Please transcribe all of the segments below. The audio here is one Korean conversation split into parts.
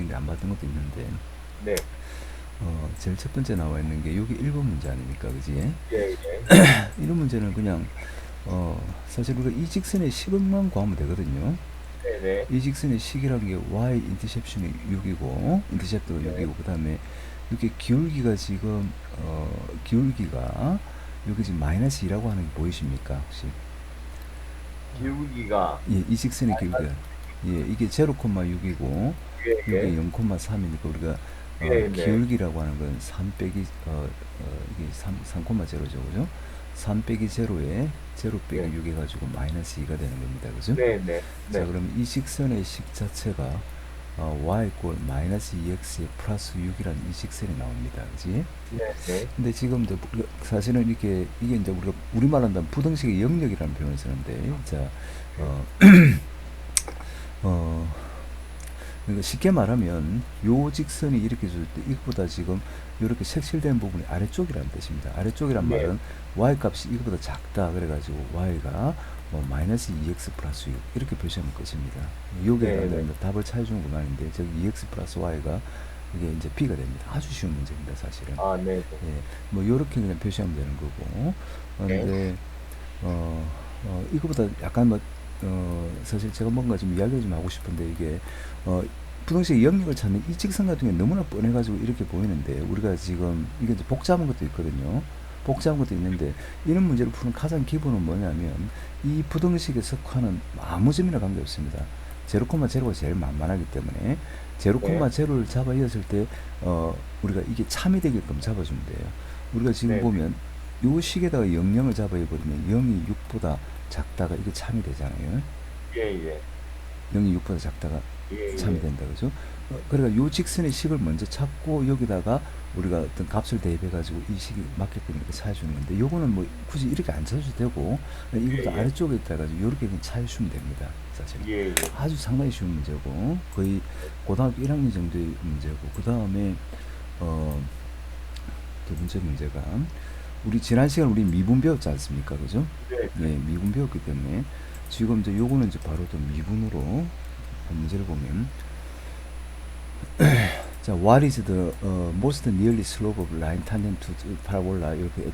있는데 안 받은 것도 있는데 네. 제일 첫 번째 나와 있는 게 여기 1번 문제 아닙니까, 그지? 예, 예. 이런 문제는 그냥 사실 우리가 이 직선의 식을만 구하면 되거든요. 네네. 이 직선의 식이란 게 y 인터셉션이 6이고 인터셉트가 네. 6이고 그다음에 이렇게 기울기가 지금 기울기가 여기 지금 마이너스 2라고 하는 게 보이십니까 혹시? 기울기가 예, 이 직선의 기울기가 마이너스. 예, 이게 0,6이고 예, 이게 예. 0,3이니까 우리가 예, 네. 기울기라고 하는 건 3 빼기 이게 3,0죠, 그죠? 3 빼기 제로에 제로 빼기 네. 6 해가지고 마이너스 2가 되는 겁니다, 그죠? 네, 네. 자, 네. 그럼 이 직선의 식 자체가 y 꼴 마이너스 2x에 플러스 6이라는 이 직선이 나옵니다, 그지? 네, 네. 근데 지금 사실은 이게 이제 우리가 우리말 한다면 부등식의 영역이라는 표현을 쓰는데, 자, 네. 어, 어, 그러니까 쉽게 말하면 요 직선이 이렇게 줄 때 이것보다 지금 이렇게 색칠된 부분이 아래쪽이라는 뜻입니다. 아래쪽이란 예. 말은 y 값이 이것보다 작다 그래가지고 y가 뭐 마이너스 2x 플러스 6 이렇게 표시하면 끝입니다. 요게 네, 네. 가면 답을 찾아주는 것만인데 저기 2x 플러스 y가 이게 이제 b가 됩니다. 아주 쉬운 문제입니다, 사실은. 아, 네, 네. 예, 뭐 요렇게 그냥 표시하면 되는 거고. 네. 근데 이거보다 약간 사실 제가 뭔가 좀 이야기 좀 하고 싶은데 이게 부등식 영역을 찾는 이 직선 같은 경우는 너무나 뻔해가지고 이렇게 보이는데 우리가 지금 이게 이제 복잡한 것도 있거든요. 복잡한 것도 있는데 이런 문제를 푸는 가장 기본은 뭐냐면 이 부등식의 석화는 아무 점이나 관계없습니다. 0,0가 제일 만만하기 때문에 네. 0,0를 잡아 이었을 때 우리가 이게 참이 되게끔 잡아주면 돼요. 우리가 지금 네, 네. 보면 요 식에다가 00을 잡아버리면 0이 6보다 작다가 이게 참이 되잖아요. 예, 예. 0이 6보다 작다가 예, 참이 예. 된다, 그죠? 그러니까 요 직선의 식을 먼저 찾고 여기다가 우리가 어떤 값을 대입해가지고 이 식이 맞게끔 이렇게 찾아주는 건데 요거는 뭐 굳이 이렇게 안 찾아도 되고 이거보다 예, 예. 아래쪽에 있다가지고 요렇게 그냥 찾아주면 됩니다, 사실은. 예, 예. 아주 상당히 쉬운 문제고 거의 고등학교 1학년 정도의 문제고 그 다음에 어, 두 번째 문제가 우리 지난 시간 우리 미분 배웠지 않습니까? 그죠? 네, 예, 네. 미분 배웠기 때문에 지금 이제 요거는 이제 바로 또 미분으로 문제를 보면 자, what is the most nearly slope of line tangent to the parabola 이렇게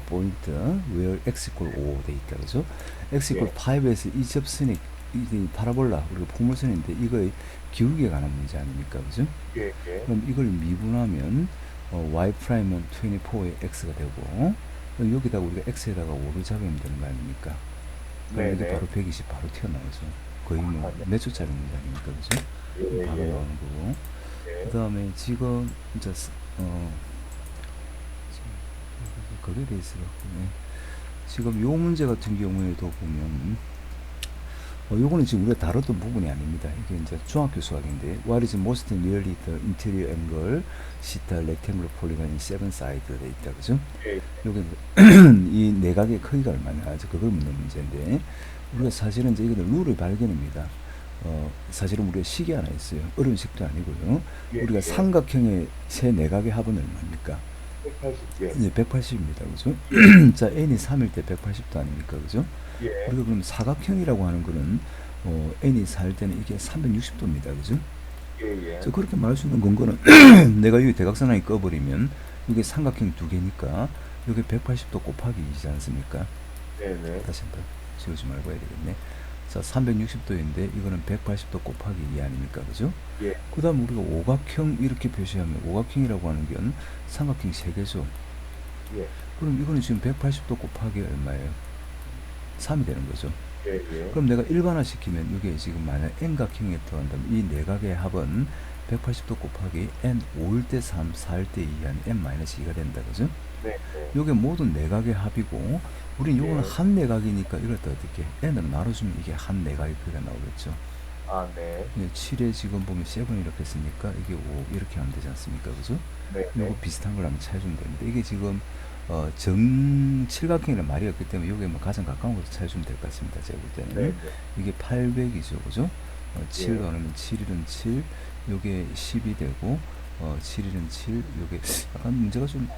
포인트 where x equal 5 돼 있다, 그죠? x equal 예. 5에서 이 접선이 이 파라볼라 우리가 포물선인데 이거의 기울기에 관한 문제 아닙니까, 그죠? 예, 예. 그럼 이걸 미분하면 y 프라임은 24의 x가 되고 그럼 여기다가 우리가 x에다가 5를 잡으면 되는 거 아닙니까? 그럼 네, 이게 바로 네. 120 바로 튀어나오죠. 거의 뭐 아, 네. 몇 초짜리 문제 아닙니까, 그죠? 예, 바로 예. 나오는 거고. 그 예. 다음에 지금 이제 어 거기에 대해서 네. 지금 요 문제 같은 경우에도 보면 요거는 지금 우리가 다뤘던 부분이 아닙니다. 이게 이제 중학교 수학인데 what is most nearly the interior angle theta rectangular polygon in seven side 돼 있다, 그죠? 예. 요게 이 내각의 크기가 얼마냐 그걸 묻는 문제인데 우리가 사실은 이제 이거는 룰을 발견합니다. 사실은 우리가 식이 하나 있어요. 어려운 식도 아니고요. 예, 우리가 예. 삼각형의 세 내각의 합은 얼마입니까? 180. 예. 예, 180입니다. 그죠? 예. 자, n이 3일 때 180도 아닙니까? 그죠? 예. 우리가 그럼 사각형이라고 하는 거는 n이 4일 때는 이게 360도입니다. 그죠? 예, 저 예. 그렇게 말할 수 있는 근거는 내가 여기 대각선하게 꺼버리면 이게 삼각형 두 개니까 이게 180도 곱하기 2이지 않습니까? 네, 네. 다시 한번 지우지 말고 해야 되겠네. 자, 360도인데 이거는 180도 곱하기 2 아닙니까? 그죠? 예. 그 다음 우리가 오각형 이렇게 표시하면 오각형이라고 하는 건 삼각형 3개죠. 예. 그럼 이거는 지금 180도 곱하기 얼마예요? 3이 되는 거죠. 예, 예. 그럼 내가 일반화 시키면 이게 지금 만약 n각형에 들어간다면 이 내각의 합은 180도 곱하기 n 5일 때 3, 4일 때 2 한 n-2가 된다, 그죠? 네, 네. 요게 모든 내각의 합이고 우린 요거는 예. 한 내각이니까 이럴 때 어떻게 n으로 나눠주면 이게 한 내각의 크기가 나오겠죠. 아, 네. 7에 지금 보면 7 이렇게 했으니까 이게 5 이렇게 하면 되지 않습니까, 그죠? 네, 요거 네. 비슷한 걸 한번 찾아주면 됩니다. 이게 지금 정칠각형이라는 말이 없기 때문에 이게 뭐 가장 가까운 것을 찾아주면 될 것 같습니다. 제가 볼 네, 때는 네. 이게 800이죠, 그죠? 7 예. 넣으면 7일은 7, 요게 10이 되고 7일은 7, 요게 약간 문제가 좀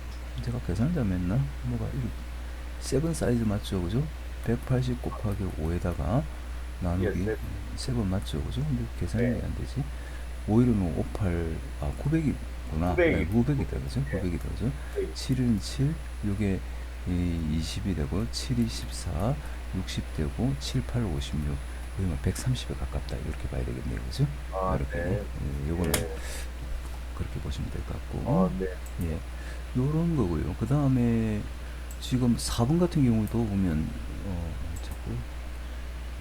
제가 계산을 잘못했나? 뭐가 세븐 사이즈 맞죠, 그죠? 180 곱하기 5에다가 예, 나누기 네. 세븐 맞죠, 그죠? 근데 계산이 네. 왜 안 되지? 515, 58, 900이구나. 900이 900이다, 그죠? 네. 900이다, 그죠? 네. 7은 7, 요게 20이 되고, 7이 14, 60 되고, 7, 8, 56. 거의 130에 가깝다. 이렇게 봐야 되겠네요, 그죠? 아, 이렇게. 네. 요거는 예. 그렇게 보시면 될 것 같고, 아, 네. 예. 요런 거고요. 그 다음에 지금 4번 같은 경우도 보면, 자꾸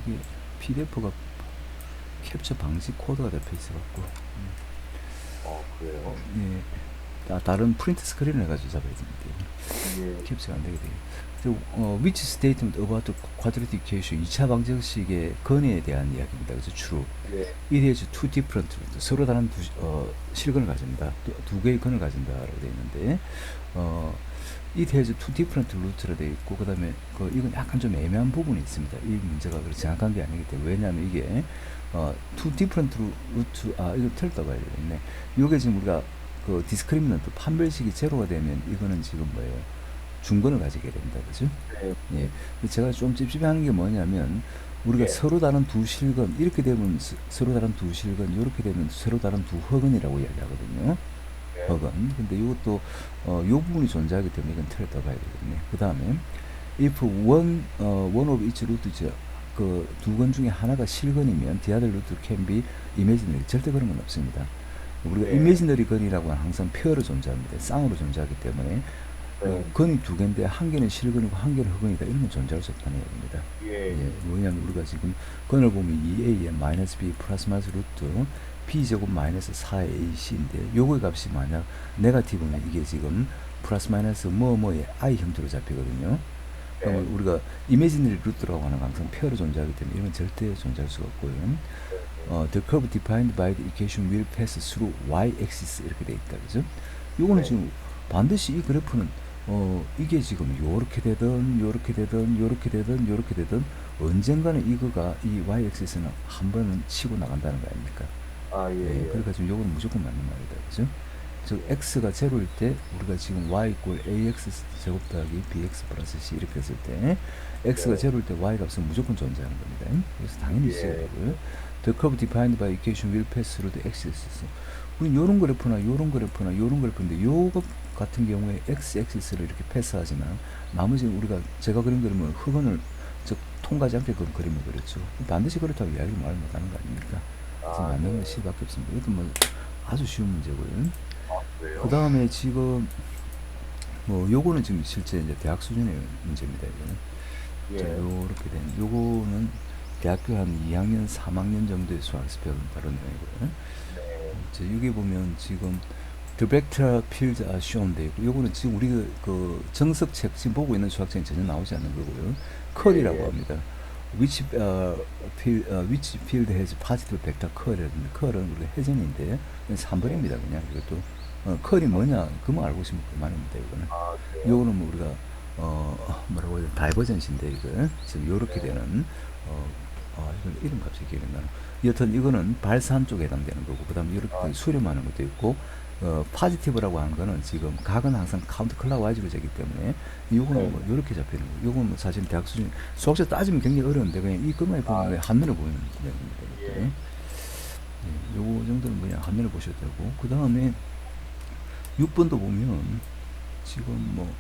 이게 PDF가 캡처 방지 코드가 잡혀 있어갖고, 그래요? 예. 다른 프린트 스크린을 해가지고 잡아야 됩니다. 예. 캡처가 안 되게 돼요. which statement about the quadratic equation 2차 방정식의 근에 대한 이야기입니다. 그래서 주로 예. it has two different 서로 다른 실근을 가진다. 두 개의 근을 가진다라고 되어 있는데 it has two different root로 되어 있고 그다음에 이건 약간 좀 애매한 부분이 있습니다. 이 문제가 그렇게 정확한 게 아니기 때문에 왜냐하면 이게 two different root 이거 틀렸다 봐야 되겠네. 이게 지금 우리가 그 디스크리미넌트 판별식이 제로가 되면 이거는 지금 뭐예요? 중근을 가지게 됩니다. 그죠? 네. 예. 제가 좀 찝찝해하는 게 뭐냐면 우리가 예. 서로 다른 두 실근 이렇게 되면 서로 다른 두 실근 이렇게 되면 서로 다른 두 허근이라고 이야기하거든요. 네. 허근. 근데 이것도 요 부분이 존재하기 때문에 이건 틀렸다 봐야 되겠네. 그 다음에 if one of each root 그 두 근 중에 하나가 실근이면 the other root can be imaginary. 절대 그런 건 없습니다. 우리가 네. imaginary 근이라고 하는 항상 페어로 존재합니다. 쌍으로 존재하기 때문에 네. 근이 두 개인데 한 개는 실근이고 한 개는 허근이다. 이런 건 존재할 수 없다는 얘기입니다. 예. 왜냐하면 우리가 지금 근을 보면 2a에 마이너스 b 플러스 마이너스 루트 b제곱 마이너스 4ac인데 요거의 값이 만약 네거티브면 이게 지금 플러스 마이너스 뭐뭐의 i 형태로 잡히거든요. 그러면 네. 우리가 이미지너리 루트라고 하는 항상 페어로 존재하기 때문에 이건 절대 존재할 수가 없고요. The curve defined by the equation will pass through y-axis 이렇게 돼 있다, 그죠? 요거는 네. 지금 반드시 이 그래프는 이게 지금 요렇게 되든 요렇게 되든 요렇게 되든 요렇게 되든 언젠가는 이거가 이 y-axis는 한 번은 치고 나간다는 거 아닙니까? 아, 예. 그러니까 지금 요거는 무조건 맞는 말이다, 그죠? 즉 x가 제로일 때 우리가 지금 y 이꼴 ax 제곱 더하기 bx 플러스 c 이렇게 했을 때 x가 네. 제로일 때 y 값은 무조건 존재하는 겁니다. 그래서 당연히 예. 있어야 되고요. The curve defined by equation will pass through the x-axis. 우리 요런 그래프나 요런 그래프나 요런 그래프인데 요것 같은 경우에 x-axis를 이렇게 패스하지만 나머지 우리가 제가 그린 그림은 흑원을 즉 통과하지 않게 그런 그림을 그렸죠. 반드시 그렇다고 이야기를 말 못하는 거 아닙니까? 그래서 맞는 건 C밖에 없습니다. 이것도 뭐 아주 쉬운 문제고요. 그래요? 그 다음에 지금 요거는 지금 실제 이제 대학 수준의 문제입니다. 이거는 예. 자, 요렇게 된 요거는 대학교 한 2학년, 3학년 정도의 수학에서 배운 바로 내용이고요. 네. 자, 여기 보면 지금 The vector fields are shown 돼 있고 요거는 지금 우리 그 정석책 지금 보고 있는 수학책에 전혀 나오지 않는 거고요. 컬이라고 예. 합니다. which field has positive vector 컬이라든지 컬은 우리가 해전인데 3번입니다. 그냥 이것도 컬이 뭐냐 그만 알고 있으면 그만입니다. 이거는 아, 그래요? 요거는 뭐 우리가 뭐라고 해야 돼 다이버전시인데 이거 지금 요렇게 네. 되는 이건 이름 갑자기 기억이 안 나나. 여튼 이거는 발산 쪽에 해당되는 거고 그다음에 이렇게 수렴하는 것도 있고 파지티브라고 하는 거는 지금 각은 항상 카운트 클락와이즈로 되기 때문에 요거는 네. 뭐 요렇게 잡히는 거. 요건 뭐 사실 대학 수준 수학적 따지면 굉장히 어려운데 그냥 이 것만 보면 한눈에 보이는 내용입니다. 예. 요거 정도는 그냥 한눈에 보셔도 되고 그 다음에 6번도 보면 지금 뭐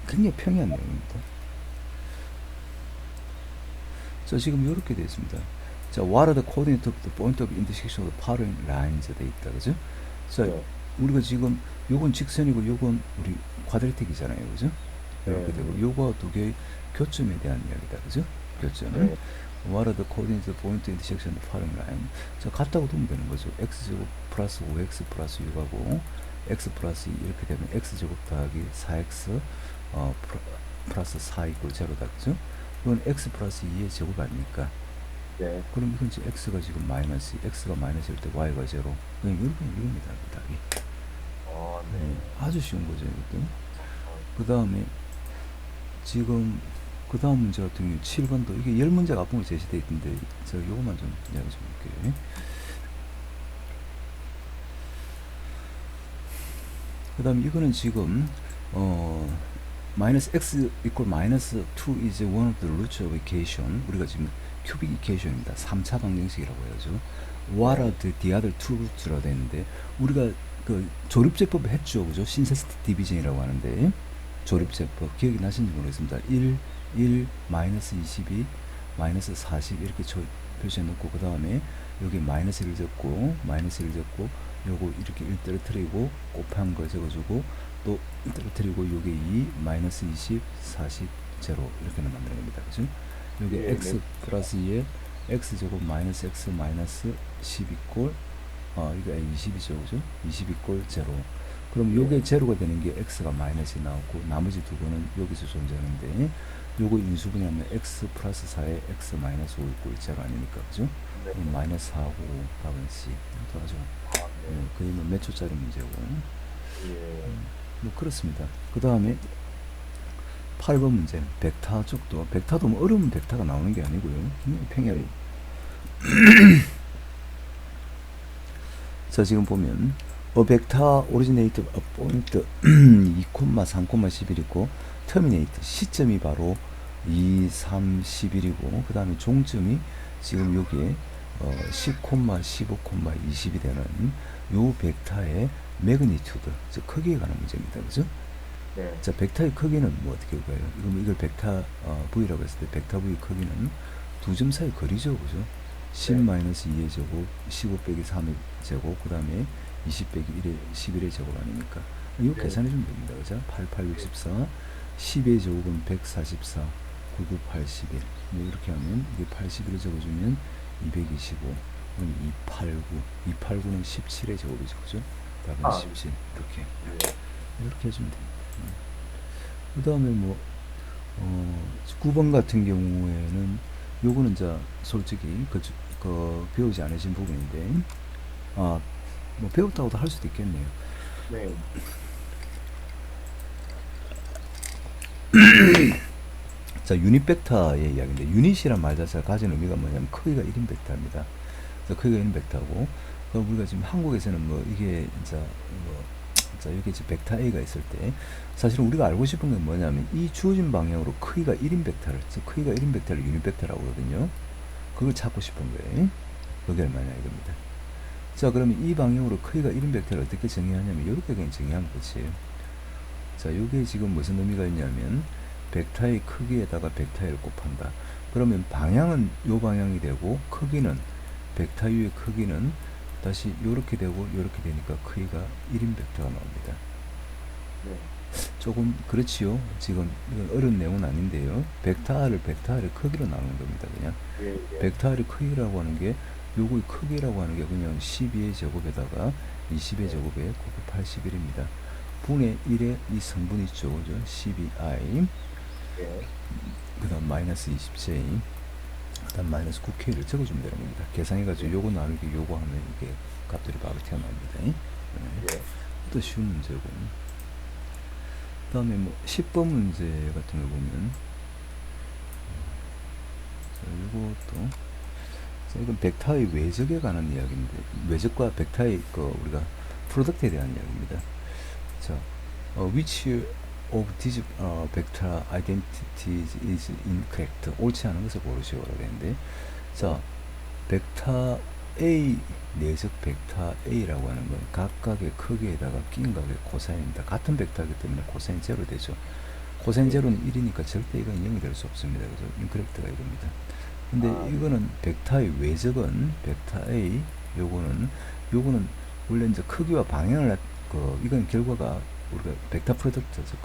굉장히 평이한 내용입니다. 자, 지금 이렇게 되어 있습니다. 자, what are the coordinates of the point of intersection of the following lines 돼 있다, 그죠? 자, 네. 우리가 지금 요건 직선이고 요건 우리 쿼드레틱이잖아요, 그죠? 이렇게 네. 되고 요거 두 개의 교점에 대한 이야기다, 그죠? 교점. 네. What are the coordinates of the point of intersection of the following line? 자, 같다고 두면 되는 거죠. x제곱 플러스 5x 플러스 6하고 x 플러스 2 이렇게 되면 x제곱 더하기 4x 플러스 4 이꼴 제로다, 그죠? 이건 x 플러스 2의 제곱 아닙니까? 네. 그럼 이건 이제 x가 지금 마이너스, x가 마이너스일 때 y가 제로. 그냥 이렇게 이겁니다, 그 답이. 네. 아주 쉬운 거죠, 이것도. 그 다음에 지금 그 다음 문제 같은 경우 7번도 이게 10문제가 앞부분에 제시되어 있던데 제가 요것만 좀 이야기 좀 할게요. 그 다음에 이거는 지금 마이너스 x equal 마이너스 2 is one of the roots of equation. 우리가 지금 큐빅 이퀘이션입니다. 3차 방정식이라고 해야죠. 네. what are the other two roots라고 되어 있는데 우리가 그 조립제법 했죠, 그죠? 신세스트 디비전이라고 하는데 네. 조립제법 기억이 나신지 모르겠습니다. 1, 마이너스 22, 마이너스 40 이렇게 표시해 놓고 그 다음에 여기 마이너스 1 적고 마이너스 1 적고 요거 이렇게 1 떨어뜨리고 곱한 거 적어주고 또 떨어뜨리고 요게 2, 마이너스 20, 40, 제로 이렇게 만드는 겁니다. 그죠? 요게 예, 네. x 플러스 2에 x 제곱 마이너스 x 마이너스 12꼴 이게 20이죠, 그죠? 22꼴 제로. 그럼 예. 요게 제로가 되는 게 x가 마이너스 나오고 나머지 두 개는 여기서 존재하는데 요거 인수분해하면 x 플러스 4에 x 마이너스 5 이꼴 제로 아니니까, 그죠? 네. 마이너스 4하고 답은 C. 또 아주 아, 네. 거의 뭐 몇 초짜리 문제고 예. 뭐 그렇습니다. 그 다음에 8번 문제 벡터 쪽도 벡터도 뭐 어려운 벡터가 나오는 게 아니고요. 굉장히 평이하게. 자 지금 보면 벡터 오리지네이트 포인트 2, 3, 11이고 터미네이트 시점이 바로 2, 3, 11이고 그 다음에 종점이 지금 여기에 10, 15, 20이 되는 요 벡터의 매그니튜드 즉 크기에 관한 문제입니다. 그죠? 네. 자 벡터의 크기는 뭐 어떻게 볼까요? 이걸 벡터 V라고 했을 때 벡터 V 크기는 두 점 사이 거리죠. 그죠? 10 네. 마이너스 2의 제곱, 15 빼기 3의 제곱, 그 다음에 20 빼기 1의 11의 제곱 아닙니까? 이거 네. 계산해 주면 됩니다. 그죠? 88, 64, 10의 제곱은 144, 99, 81. 이렇게 하면 이게 81을 적어주면 225, 289, 289는 17의 제곱이죠. 그죠? 답은 아, 17. 이렇게. 예. 이렇게 해주면 됩니다. 그 다음에 뭐, 9번 같은 경우에는 요거는 이제 솔직히 배우지 않으신 부분인데 뭐 배웠다고도 할 수도 있겠네요. 네. 자 유닛 벡터의 이야기인데 유닛이란 말 자체가 가진 의미가 뭐냐면 크기가 1인 벡터입니다. 그래서 크기가 1인 벡터고 그럼 우리가 지금 한국에서는 뭐 이게 이제 뭐 자 여기 이제 벡터 A가 있을 때 사실은 우리가 알고 싶은 건 뭐냐면 이 주어진 방향으로 크기가 1인 벡터를 즉 크기가 1인 벡터를 유닛 벡터라고 하거든요. 그걸 찾고 싶은 거예요. 그게 얼마냐 이겁니다. 자 그러면 이 방향으로 크기가 1인 벡터를 어떻게 정의하냐면 이렇게 그냥 정의하면 끝이에요. 자 이게 지금 무슨 의미가 있냐면 벡터의 크기에다가 벡터를 곱한다. 그러면 방향은 요 방향이 되고 크기는 벡터 U의 크기는 다시 요렇게 되고 요렇게 되니까 크기가 1인 벡터가 나옵니다. 네. 조금 그렇지요. 지금 이건 어려운 내용은 아닌데요. 벡터를 크기로 나누는 겁니다. 그냥 예. 예. 벡터의 크기라고 하는 게 요거의 크기라고 하는 게 그냥 12의 제곱에다가 20의 제곱에 981입니다. 분의 1의 이 성분 있죠. 그죠? 12i 예. 그 다음 마이너스 20j 그 다음 마이너스 9k를 적어주면 되는 겁니다. 계산해가지고 요거 나누기 요거 하면 이게 값들이 바로 튀어나옵니다. 네. 예. 또 쉬운 문제고 그 다음에 뭐 10번 문제 같은 거 보면 자, 요것도 자, 이건 벡터의 외적에 관한 이야기인데 외적과 벡터의 우리가 프로덕트에 대한 이야기입니다. 자, which of these vector identities is incorrect? 옳지 않은 것을 고르시오라고 했는데, 자, 벡터 A 내적 벡터 A라고 하는 건 각각의 크기에다가 낀 값의 코사인입니다. 같은 벡터이기 때문에 코사인 제로 되죠. 코사인 제로는 1이니까 절대 이건 0이 될 수 없습니다. 그래서 incorrect가 이겁니다. 근데 이거는 벡터의 외적은 벡터 A 요거는 원래 이제 크기와 방향을 이건 결과가 우리가 벡터 프로덕트에서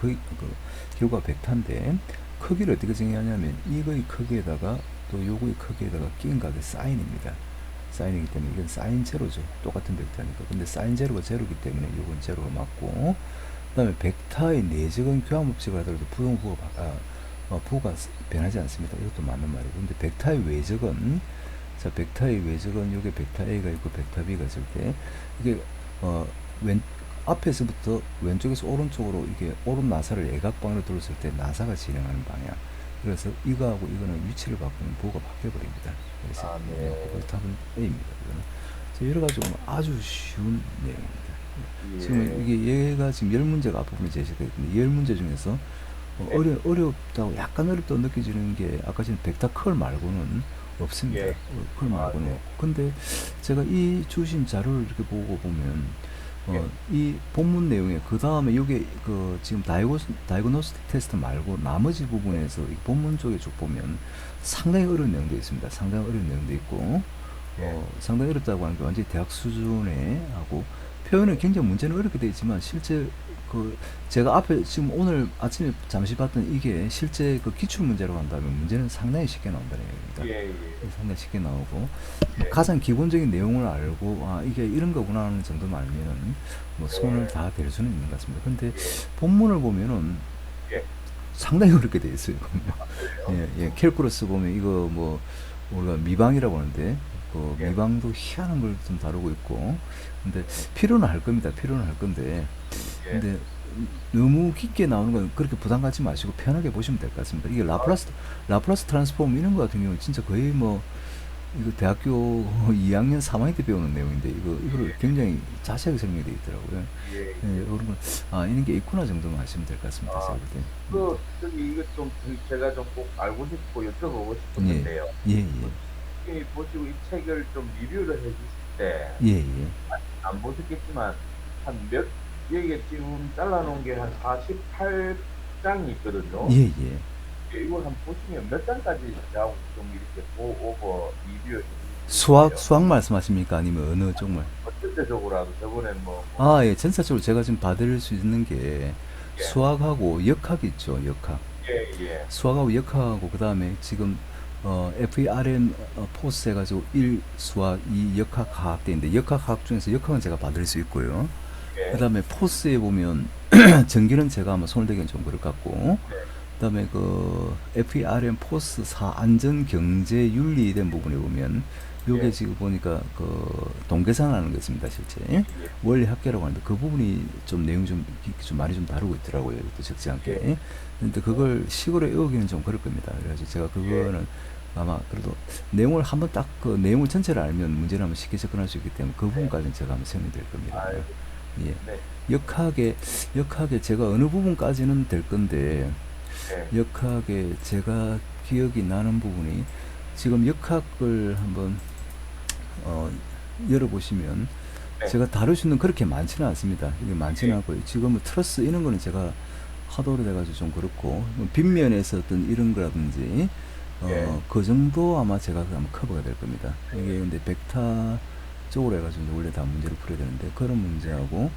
결과 벡터인데 크기를 어떻게 정의하냐면 이거의 크기에다가 또 요거의 크기에다가 낀 값의 사인입니다. 사인이기 때문에 이건 사인 제로죠. 똑같은 벡터니까. 근데 사인 제로가 제로기 때문에 요건 제로가 맞고 그 다음에 벡터의 내적은 교함법칙을 하더라도 부호가 변하지 않습니다. 이것도 맞는 말이고 근데 벡터의 외적은 자 벡터의 외적은 요게 벡터 A가 있고 벡터 B가 있을 때 이게 앞에서부터 왼쪽에서 오른쪽으로 이게 오른 나사를 예각방으로 돌렸을 때 나사가 진행하는 방향. 그래서 이거하고 이거는 위치를 바꾸면 부호가 바뀌어버립니다. 그래서 네. 답은 A입니다. 이거는 여러 가지로 아주 쉬운 내용입니다. 예. 지금 이게 얘가 지금 10문제가 앞부분에 제시되어 있는데 10문제 중에서 어렵다고 약간 어렵다고 느껴지는 게 아까 전에 벡터 컬 말고는 없습니다. 예. 그걸 아, 말고는. 네. 근데 제가 이 주신 자료를 이렇게 보고 보면 예. 이 본문 내용에 그 다음에 이게 그 지금 다이그노스틱 테스트 말고 나머지 부분에서 이 본문 쪽에 쭉 보면 상당히 어려운 내용도 있습니다. 상당히 어려운 내용도 있고 예. 상당히 어렵다고 하는 게 완전히 대학 수준에 하고 표현은 굉장히 문제는 어렵게 되어 있지만 실제 그 제가 앞에 지금 오늘 아침에 잠시 봤던 이게 실제 그 기출 문제라고 한다면 문제는 상당히 쉽게 나온다는 얘기입니다. 예. 예. 상당히 쉽게 나오고 예. 가장 기본적인 내용을 알고 아 이게 이런 거구나 하는 정도만 알면은 뭐 손을 다 댈 수는 있는 것 같습니다. 근데 예. 본문을 보면은 예. 상당히 어렵게 돼 있어요. 그래요? 예, 캘쿠러스 보면 이거 뭐 우리가 미방이라고 하는데 그 예. 미방도 희한한 걸 좀 다루고 있고 근데 필요는 할 겁니다. 필요는 할 건데 예. 근데 너무 깊게 나오는 건 그렇게 부담 갖지 마시고 편하게 보시면 될 것 같습니다. 이게 라플라스 트랜스폼 이런 거 같은 경우는 진짜 거의 뭐 이거 대학교 2학년 3학년 때 배우는 내용인데 이거를 굉장히 자세하게 설명이 되어 있더라고요. 예. 예, 이런 건 이런 게 있구나 정도만 아시면 될 것 같습니다. 아, 제가 볼 때. 그 저기 이거 좀 제가 좀 꼭 알고 싶고 여쭤보고 예, 싶었는데요. 예, 예, 선생님이 보시고 이 책을 좀 리뷰를 해주실 때 예, 예, 안 보셨겠지만 한 몇 여기 지금 잘라놓은 게 한 48장이 있거든요. 예, 예. 이걸 한번 보시면 몇 장까지 저하고 좀 이렇게 오버 리뷰해 수학, 주세요. 수학 말씀하십니까? 아니면 어느 쪽말? 전체적으로라도 저번에 예, 전체적으로 제가 지금 받을 수 있는 게 예. 수학하고 역학 있죠, 역학. 예. 수학하고 역학하고 그 다음에 지금 FERM 포스 해가지고 1 수학 2 역학 화학 돼 있는데 역학 화학 중에서 역학은 제가 받을 수 있고요. 예. 그 다음에 포스에 보면 전기는 제가 아마 손을 대기는 좀 그럴 것 같고 네. 그 다음에 그 FERM 포스 4 안전 경제 윤리 된 부분에 보면 요게 예. 지금 보니까 그 동계산하는 거 있습니다 실제 예. 원리 합계라고 하는데 그 부분이 좀 내용 좀 많이 좀 다루고 있더라고요 또 적지 않게 근데 그걸 식으로 외우기는 좀 그럴 겁니다. 그래가지고 제가 그거는 아마 그래도 내용을 한번 딱 그 내용을 전체를 알면 문제를 한번 쉽게 접근할 수 있기 때문에 그 부분까지는 제가 한번 설명드릴 겁니다. 아이고. 예. 네. 역학에 제가 어느 부분까지는 될 건데 네. 역학에 제가 기억이 나는 부분이 지금 역학을 한번 열어보시면 네. 제가 다룰 수 있는 그렇게 많지는 않습니다. 이게 많지는 않고요. 지금 뭐 트러스 이런 거는 제가 하도 오래돼가지고 좀 그렇고 뭐 빗면에서 어떤 이런 거라든지 그 정도 아마 제가 아마 커버가 될 겁니다. 이게 근데 벡터 쪽으로 해가지고 이제 원래 다 문제를 풀어야 되는데 그런 문제하고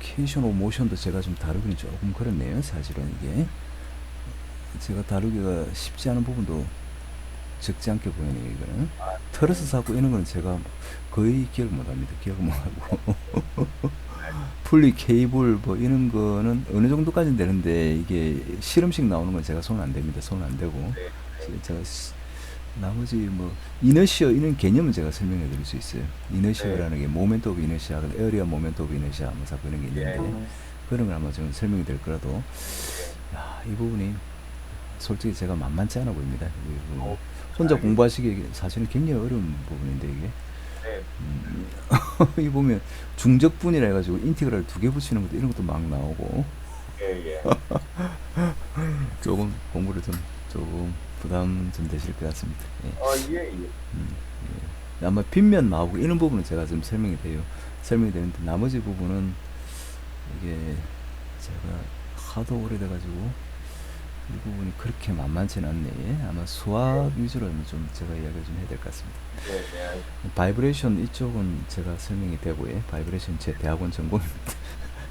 이케이션 오브 모션도 제가 좀 다루기는 조금 그렇네요. 사실은 이게 제가 다루기가 쉽지 않은 부분도 적지 않게 보이네요. 이거는 트러스 사고 이런 거는 제가 거의 기억 못합니다. 기억 못하고 분리 케이블 뭐 이런 거는 어느 정도까지는 되는데 이게 실험식 나오는 건 제가 손은 안 됩니다. 손은 안 되고 제가 나머지 뭐 이너시아 이런 개념은 제가 설명해 드릴 수 있어요. 이너시아라는 게 모멘트 오브 이너시아, 에어리아 모멘트 오브 이너시아 뭐 자꾸 이런 게 있는데 그런 걸 아마 좀 설명이 될 거라도 이 부분이 솔직히 제가 만만치 않아 보입니다. 혼자 공부하시기 사실은 굉장히 어려운 부분인데 이게 이 보면 중적분이라 해가지고 인티그랄 2개 붙이는 것도 이런 것도 막 나오고 조금 공부를 조금 부담 좀 되실 것 같습니다. 아마 빗면 나오고 이런 부분은 제가 좀 설명이 되는데 나머지 부분은 이게 제가 하도 오래돼가지고 이 부분이 그렇게 만만치는 않네. 아마 수학 위주로 좀 제가 이야기를 좀 해야 될 것 같습니다. 바이브레이션 이쪽은 제가 설명이 되고요. 바이브레이션 제 대학원 전공입니다.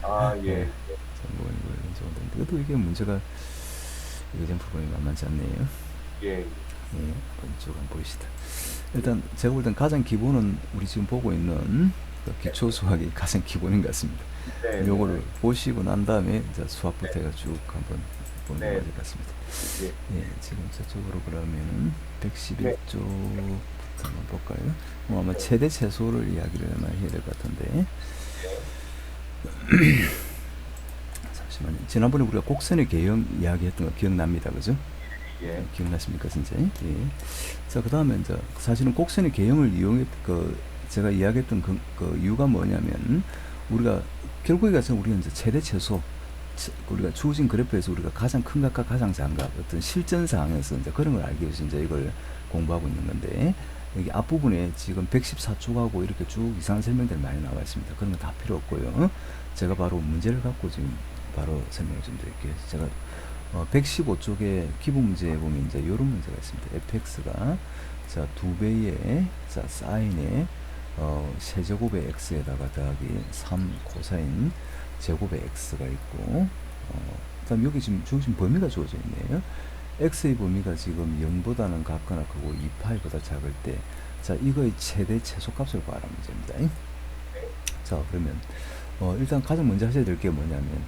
전공이고 이런 정도인데 그래도 이게 문제가 이점 부분이 만만치 않네요. 이쪽 한번 보이시다. 일단 제가 볼 땐 가장 기본은 우리 지금 보고 있는 그 기초 수학이 가장 기본인 것 같습니다. 요거를 보시고 난 다음에 이제 수학부터 해가 쭉 한번 보는 게 맞을 것 같습니다. 지금 저쪽으로 그러면 111쪽부터 한번 볼까요? 아마 최대 최소를 이야기를 많이 해야 될 것 같은데 잠시만요. 지난번에 우리가 곡선의 개형 이야기했던 거 기억납니다, 그죠? 기억나십니까, 진짜? 자, 그 다음에 이제 사실은 곡선의 개형을 이용해 제가 이야기했던 그 이유가 뭐냐면 우리가 결국에 가서 우리가 이제 최대 최소 우리가 주어진 그래프에서 우리가 가장 큰 값과 가장 작은 값 어떤 실전 상황에서 이제 그런 걸 알기 위해서 이제 이걸 공부하고 있는 건데, 여기 앞부분에 지금 114쪽하고 이렇게 쭉 이상한 설명들이 많이 나와 있습니다. 그런 거 다 필요 없고요. 제가 바로 문제를 갖고 지금 바로 설명을 좀 드릴게요. 제가 115쪽에 기본 문제에 보면 이제 이런 문제가 있습니다. fx가 자 2배의 자 사인의 세제곱의 x에다가 더하기 3 코사인 제곱의 x가 있고, 그다음 여기 지금 범위가 주어져 있네요. x의 범위가 지금 0보다는 같거나 크고 2파이보다 작을 때, 자 이거의 최대 최소값을 구하라는 문제입니다. 자 그러면 일단 가장 먼저 하셔야 될 게 뭐냐면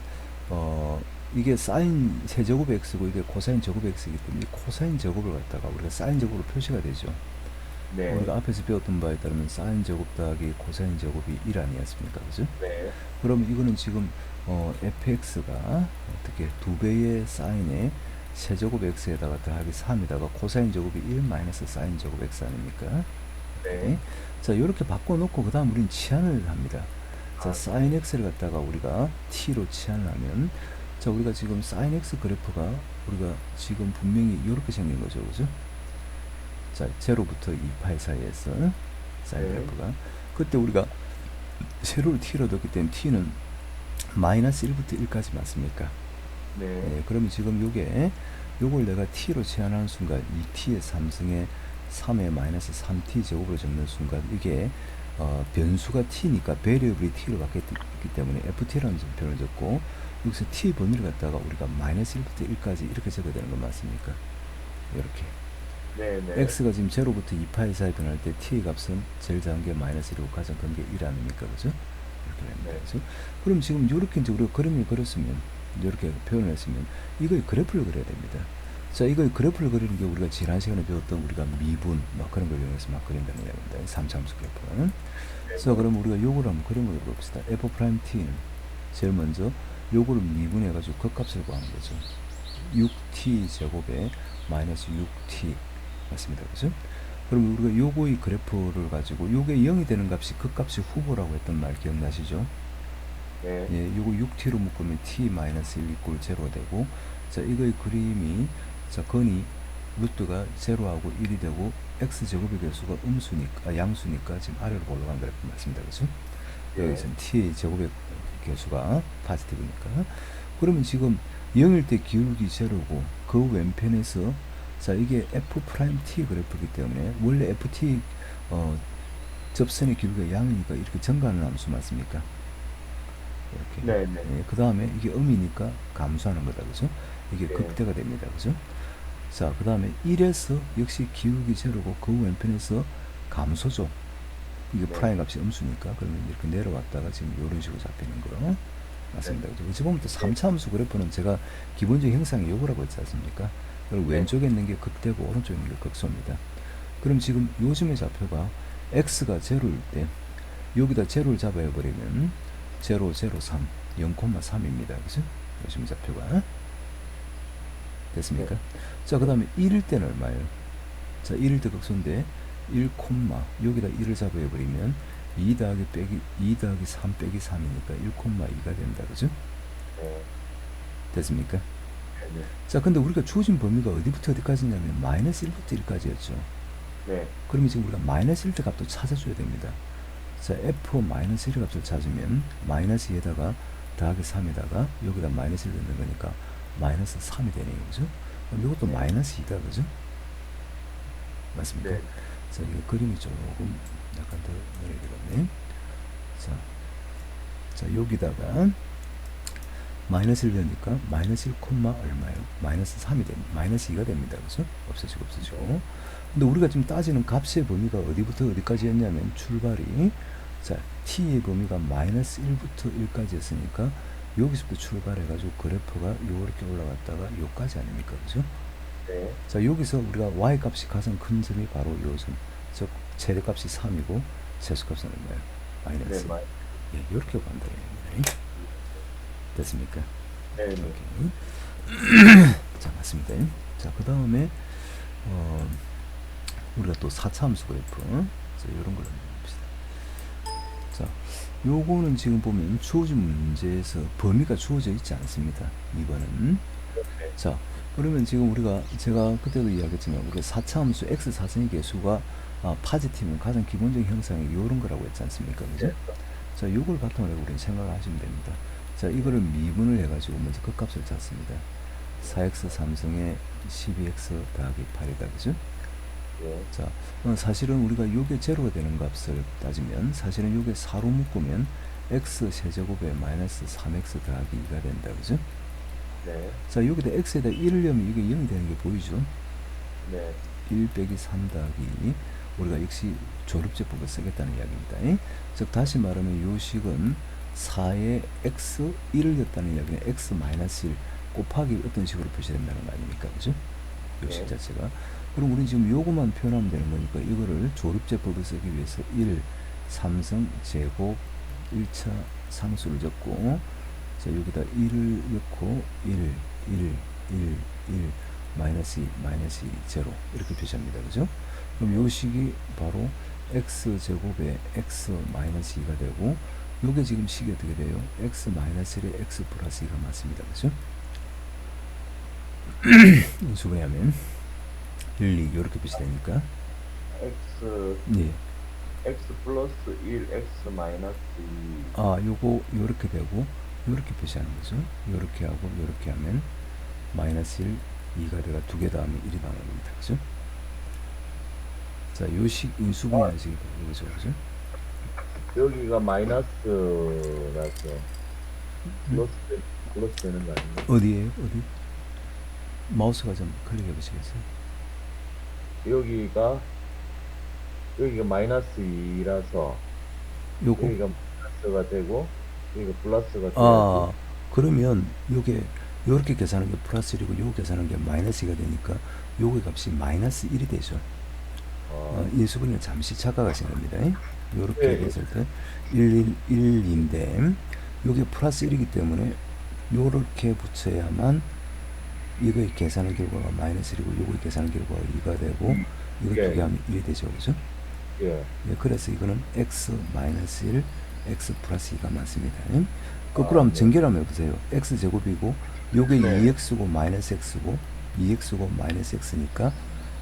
이게 사인 세제곱의 x고 이게 코사인 제곱의 x이기 때문에 코사인 제곱을 갖다가 우리가 사인 제곱으로 표시가 되죠. 네. 우리가 앞에서 배웠던 바에 따르면 사인 제곱 더하기 코사인 제곱이 1 아니었습니까? 그죠? 네. 그럼 이거는 지금 fx가 어떻게 2배의 사인의 세제곱 x에다가 더하기 3에다가 코사인 제곱이 1 마이너스 사인 제곱 x 아닙니까? 네. 자 이렇게 바꿔놓고 그 다음 우리는 치환을 합니다. 자 사인 x를 갖다가 우리가 t로 치환을 하면, 자 우리가 지금 사인 x 그래프가 우리가 지금 분명히 이렇게 생긴 거죠, 그죠? 자 0부터 2파이 사이에서 사인 네. 그래프가, 그때 우리가 세로를 t로 뒀기 때문에 t는 마이너스 1부터 1까지 맞습니까? 네. 예, 그러면 지금 요걸 내가 t로 치환하는 순간 2t의 3승에 3의 마이너스 3t 제곱으로 적는 순간 이게 변수가 t니까 베리어블이 t로 바뀌었기 때문에 ft라는 표현을 적고, 여기서 t 범위를 갖다가 우리가 마이너스 1부터 1까지 이렇게 적어야 되는 건 맞습니까? 이렇게 네. 네. x가 지금 0부터 2파이 사이 변할 때 t의 값은 제일 작은 게 마이너스 1이고 가장 큰 게 1 아닙니까? 그죠? 이렇게 됩니다. 네. 그죠? 그럼 지금 이렇게 이제 우리가 그림을 그렸으면, 이렇게 표현을 했으면 이거의 그래프를 그려야 됩니다. 자, 이거의 그래프를 그리는 게 우리가 지난 시간에 배웠던 우리가 미분 막 그런 걸 이용해서 막 그린다는 얘기입니다. 3차함수 그래프는. 자, 그럼 우리가 요거를 한번 그림을 그려봅시다. f'(t는) 제일 먼저 요거를 미분해가지고 그 값을 구하는 거죠. 6t 제곱에 마이너스 6t 맞습니다. 그죠? 그럼 우리가 요거의 그래프를 가지고 요게 0이 되는 값이 그 값이 후보라고 했던 말 기억나시죠? 네. 예, 요거 6t로 묶으면 t-1 이꼴 0 되고, 자 이거의 그림이, 자 건이 루트가 0하고 1이 되고 x제곱의 개수가 양수니까 지금 아래로 올라가는 그래프 맞습니다. 그죠? 네. 여기서는 t의 제곱의 개수가 포지티브니까. 그러면 지금 0일 때 기울기 0고 그 왼편에서, 자 이게 f'(t) 그래프이기 때문에 원래 ft 접선의 기울기가 양이니까 이렇게 증가하는 함수 맞습니까? 이렇게. 네. 예, 그 다음에 이게 음이니까 감소하는 거다, 그죠? 이게 네. 극대가 됩니다, 그죠? 자, 그 다음에 1에서 역시 기울기 제로고 그 왼편에서 감소죠. 이게 네. 프라임 값이 음수니까. 그러면 이렇게 내려왔다가 지금 이런 식으로 잡히는 거 맞습니다. 그죠? 어찌 보면 또 3차 함수 그래프는 제가 기본적인 형상이 요거라고 했지 않습니까? 그리고 왼쪽에 있는 게 극대고 오른쪽에 있는 게 극소입니다. 그럼 지금 요즘의 좌표가 x가 제로일 때 여기다 제로를 잡아야 버리면 0, 0, 3, 0,3입니다. 그죠? 요즘 좌표가. 됐습니까? 네. 자, 그 다음에 1일 때는 얼마예요? 자, 1일 때 극소인데 1, 여기다 1을 잡아야 버리면 2 더하기 3 빼기 3이니까 1,2가 된다. 그죠? 네. 됐습니까? 네. 자, 근데 우리가 주어진 범위가 어디부터 어디까지냐면 마이너스 1부터 1까지였죠. 네. 그러면 지금 우리가 마이너스 1대 값도 찾아줘야 됩니다. 자, f 마이너스 1의 값을 찾으면 마이너스 2에다가 더하기 3에다가 여기다 마이너스 1 넣는 거니까 마이너스 3이 되네요. 그죠? 그럼 이것도 네. 마이너스 2다. 그죠? 맞습니까? 네. 자, 이거 그림이 조금 약간 더 넓게 되겠네. 자, 여기다가 마이너스 1 넣으니까 마이너스 1, 얼마예요? 마이너스 3이 됩니다. 마이너스 2가 됩니다. 그죠? 없어지고. 근데 우리가 지금 따지는 값의 범위가 어디부터 어디까지 였냐면 출발이, 자, t의 범위가 마이너스 1부터 1까지 였으니까 여기서부터 출발해가지고 그래프가 요렇게 올라갔다가 요까지 아닙니까? 그죠? 네. 자, 여기서 우리가 y 값이 가장 큰 점이 바로 요 점, 즉 최대값이 3이고 최소값은 얼마예요? 마이너스 2. 예, 요렇게 간다는 얘기입니다. 됐습니까? 네. 이렇게. 자, 맞습니다. 자, 그 다음에 우리가 또 4차 함수 그래프, 자, 요런 걸로 봅시다. 자, 요거는 지금 보면 주어진 문제에서 범위가 주어져 있지 않습니다. 2번은. 자, 그러면 지금 제가 그때도 이야기했지만 우리가 4차 함수 x 4乘의 개수가 파지티브는 가장 기본적인 형상이 이런 거라고 했지 않습니까? 그죠? 네. 자, 요걸 바탕으로 해서 우리는 생각을 하시면 됩니다. 자, 이거를 미분을 해가지고 먼저 극값을 찾습니다. 4x 3승에 12x 더하기 8이다. 그죠? 예. 자, 사실은 우리가 요게 제로가 되는 값을 따지면 사실은 요게 4로 묶으면 x 세제곱에 마이너스 3x 더하기 2가 된다. 그죠? 네. 자, 여기다 x에다 1을 넣으면 이게 0이 되는 게 보이죠? 네. 1 빼기 3 더하기 2. 우리가 역시 조립제법을 쓰겠다는 이야기입니다. 즉 다시 말하면 요 식은 4에 x 1을 넣었다는 이야기는 x 마이너스 1 곱하기 어떤 식으로 표시된다는 거 아닙니까? 그죠? 요 식 네. 자체가. 그럼 우리는 지금 요것만 표현하면 되는 거니까 이거를 조립제법을 쓰기 위해서 1 3승 제곱 1차 상수를 적고, 자, 여기다 1을 넣고 1 1 1 마이너스 2 마이너스 2 제로 이렇게 표시합니다. 그죠? 그럼 요 식이 바로 x 제곱에 x 마이너스 2가 되고, 요게 지금 식이 어떻게 돼요? x 마이너스 1에 x 플러스 2가 맞습니다. 그죠? 인수분해하면 1, 2 이렇게 표시되니까, x 예. x 플러스 1 x 마이너스 2. 요거 요렇게 되고 요렇게 표시하는 거죠. 요렇게 하고 요렇게 하면 마이너스 1, 2가 돼가 두 개 더하면 1이 나오는 겁니다. 그죠? 자, 요식 인수분해하는 식이 이거죠. 그죠? 여기가 마이너스라서 플러스 되는 거 아닌가? 어디에요? 어디? 마우스가 좀 클릭해 보시겠어요? 여기가 마이너스 2라서 요거 여기가 마이너스가 되고 여기가 플러스가 돼야지. 그러면 요게 요렇게 계산하는 게 플러스 1이고 요거 계산하는 게 마이너스 2가 되니까 요거 값이 마이너스 1이 되죠. 인수분해 잠시 착각하신 겁니다. 요렇게 네. 됐을 때 1, 1인데 요게 플러스 1이기 때문에 요렇게 붙여야만 이거의 계산한 결과가 마이너스 1이고 요거의 계산한 결과가 2가 되고 이거 예. 두 개 하면 1이 되죠. 그죠? 예. 예, 그래서 이거는 x 마이너스 1, x 플러스 2가 맞습니다. 거꾸로 한번 네. 전개를 한번 해보세요. x 제곱이고 요게 네. 2x고 마이너스 x고 2x고 마이너스 x니까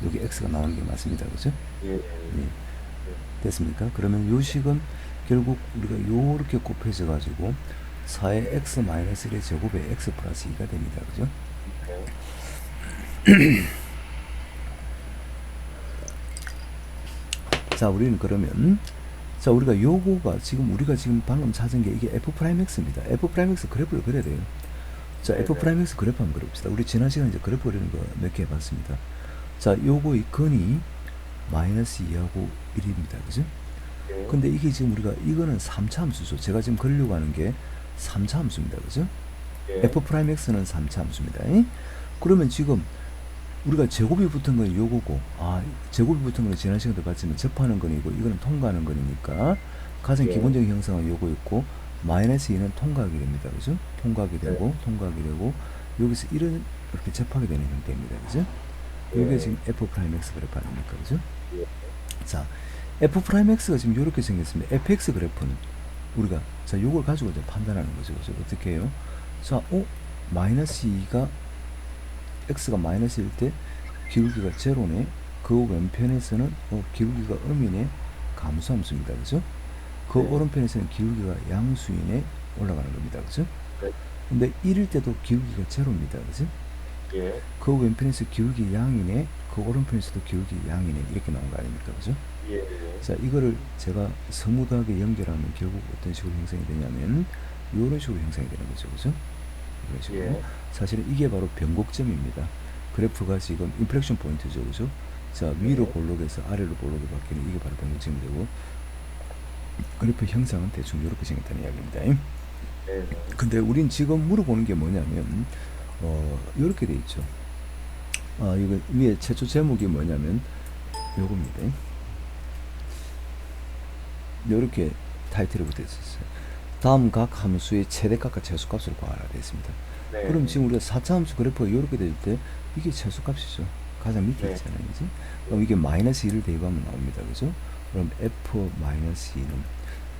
여기 x가 나오는 게 맞습니다. 그죠? 예. 예. 됐습니까? 그러면 요 식은 결국 우리가 요렇게 곱해져 가지고 4의 x 마이너스 1의 제곱에 x 플러스 2가 됩니다. 그죠? 자, 우리는 그러면 자, 우리가 요거가 우리가 지금 방금 찾은 게 이게 f 프라임 x입니다. f 프라임 x 그래프를 그려야 돼요. 자, f 네네. 프라임 x 그래프 한번 그려봅시다. 우리 지난 시간에 이제 그래프 그리는 거 몇 개 해봤습니다. 자, 요거의 근이 마이너스 2하고 1입니다. 그죠? 예. 근데 이게 지금 이거는 3차 함수죠. 제가 지금 그리려고 하는 게 3차 함수입니다. 그죠? 예. f 프라임 x는 3차 함수입니다. 그러면 지금 우리가 제곱이 붙은 건 요거고, 제곱이 붙은 거는 지난 시간에 봤지만 접하는 건이고, 이거는 통과하는 거니까 가장 예. 기본적인 형상은 요거였고, 마이너스 2는 통과하게 됩니다. 그죠? 통과하게 되고, 통과하게 되고, 여기서 1은 이렇게 접하게 되는 형태입니다. 그죠? 이게 예. 지금 f 프라임 x 그래프 아닙니까? 그죠? 예. 자, f 프라임 x가 지금 이렇게 생겼습니다. fx 그래프는 우리가 자, 요걸 가지고 이제 판단하는 거죠. 그죠? 어떻게 해요? 자, 마이너스 2가 x가 마이너스일 때 기울기가 제로네. 그 왼편에서는 기울기가 음이네. 감소함수입니다. 그죠? 그 네. 오른편에서는 기울기가 양수이네. 올라가는 겁니다. 그죠? 네. 근데 1일 때도 기울기가 제로입니다. 그죠? 예. 그 왼편에서 기울기 양이네. 그 오른편에서도 기울기 양이네. 이렇게 나온 거 아닙니까? 그죠? 예. 자, 이거를 제가 스무드하게 연결하면 결국 어떤 식으로 형성이 되냐면 이런 식으로 형성이 되는 거죠. 그죠? 이런 식으로. 예. 사실은 이게 바로 변곡점입니다. 그래프가 지금 인플렉션 포인트죠. 그죠? 자, 위로 볼록에서 아래로 볼록에 바뀌는 이게 바로 변곡점이 되고, 그래프 형상은 대충 이렇게 생겼다는 이야기입니다. 네. 근데 우린 지금 물어보는 게 뭐냐면 이렇게 돼 있죠. 이거 위에 최초 제목이 뭐냐면 요겁니다. 이렇게 타이틀이 붙어 있었어요. 다음 각 함수의 최대값과 최소값을 구하라 되어 있습니다. 네. 그럼 지금 우리가 4차 함수 그래프가 이렇게 될 때 이게 최소값이죠. 가장 밑에 네. 있잖아요. 그지? 그럼 이게 마이너스 2를 대입하면 나옵니다. 그죠? 그럼 f 마이너스 2는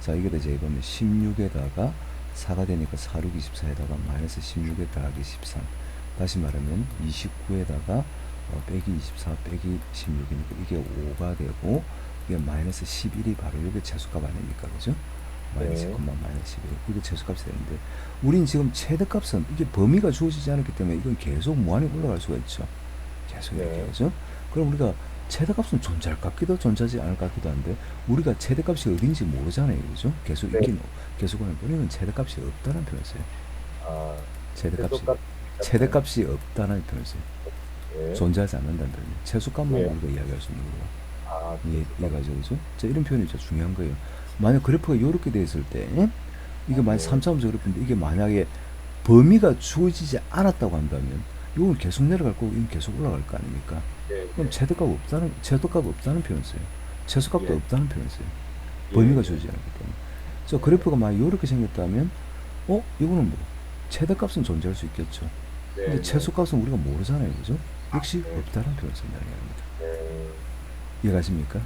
자, 이거를 대입하면 16에다가 4가 되니까 4, 6, 24에다가 마이너스 16에 더하기 13 다시 말하면 29에다가 빼기 24 빼기 16이니까 이게 5가 되고 이게 마이너스 11이 바로 이게 최소값 아닙니까? 그죠? 마이너스 네. 10, 마이너스 11 이게 최소값이 되는데 우린 지금 최대값은 이게 범위가 주어지지 않았기 때문에 이건 계속 무한히 올라갈 수가 있죠. 계속 이렇게 네. 그죠? 그럼 우리가 최대값은 존재할 것 같기도 존재하지 않을 것 같기도 한데 우리가 최대값이 어딘지 모르잖아요. 그죠? 계속 네. 있긴 계속 하는 우리는 최대값이 없다는 표현을 써요. 아, 최대값이 최소값. 최대값이 없다는 표현을 써요. 네. 존재하지 않는다는 표현. 최소값만 네. 우리가 이야기할 수 있는 거고. 아, 이해가죠, 그죠? 자, 이런 표현이 진짜 중요한 거예요. 만약 그래프가 이렇게 돼 있을 때, 이게 만약 네. 3차원적 그래프인데, 이게 만약에 범위가 주어지지 않았다고 한다면, 이건 계속 내려갈 거고, 이건 계속 올라갈 거 아닙니까? 네. 그럼 최대값 없다는 표현 써요. 최소값도 예. 없다는 표현 써요. 예. 범위가 주어지지 않기 때문에. 그래서 그래프가 만약 이렇게 생겼다면, 이거는 뭐, 최대값은 존재할 수 있겠죠. 네. 근데 최소값은 우리가 모르잖아요, 그죠? 역시 네. 없다는 표현 쓴다는 얘기입니다. 네. 이해가십니까?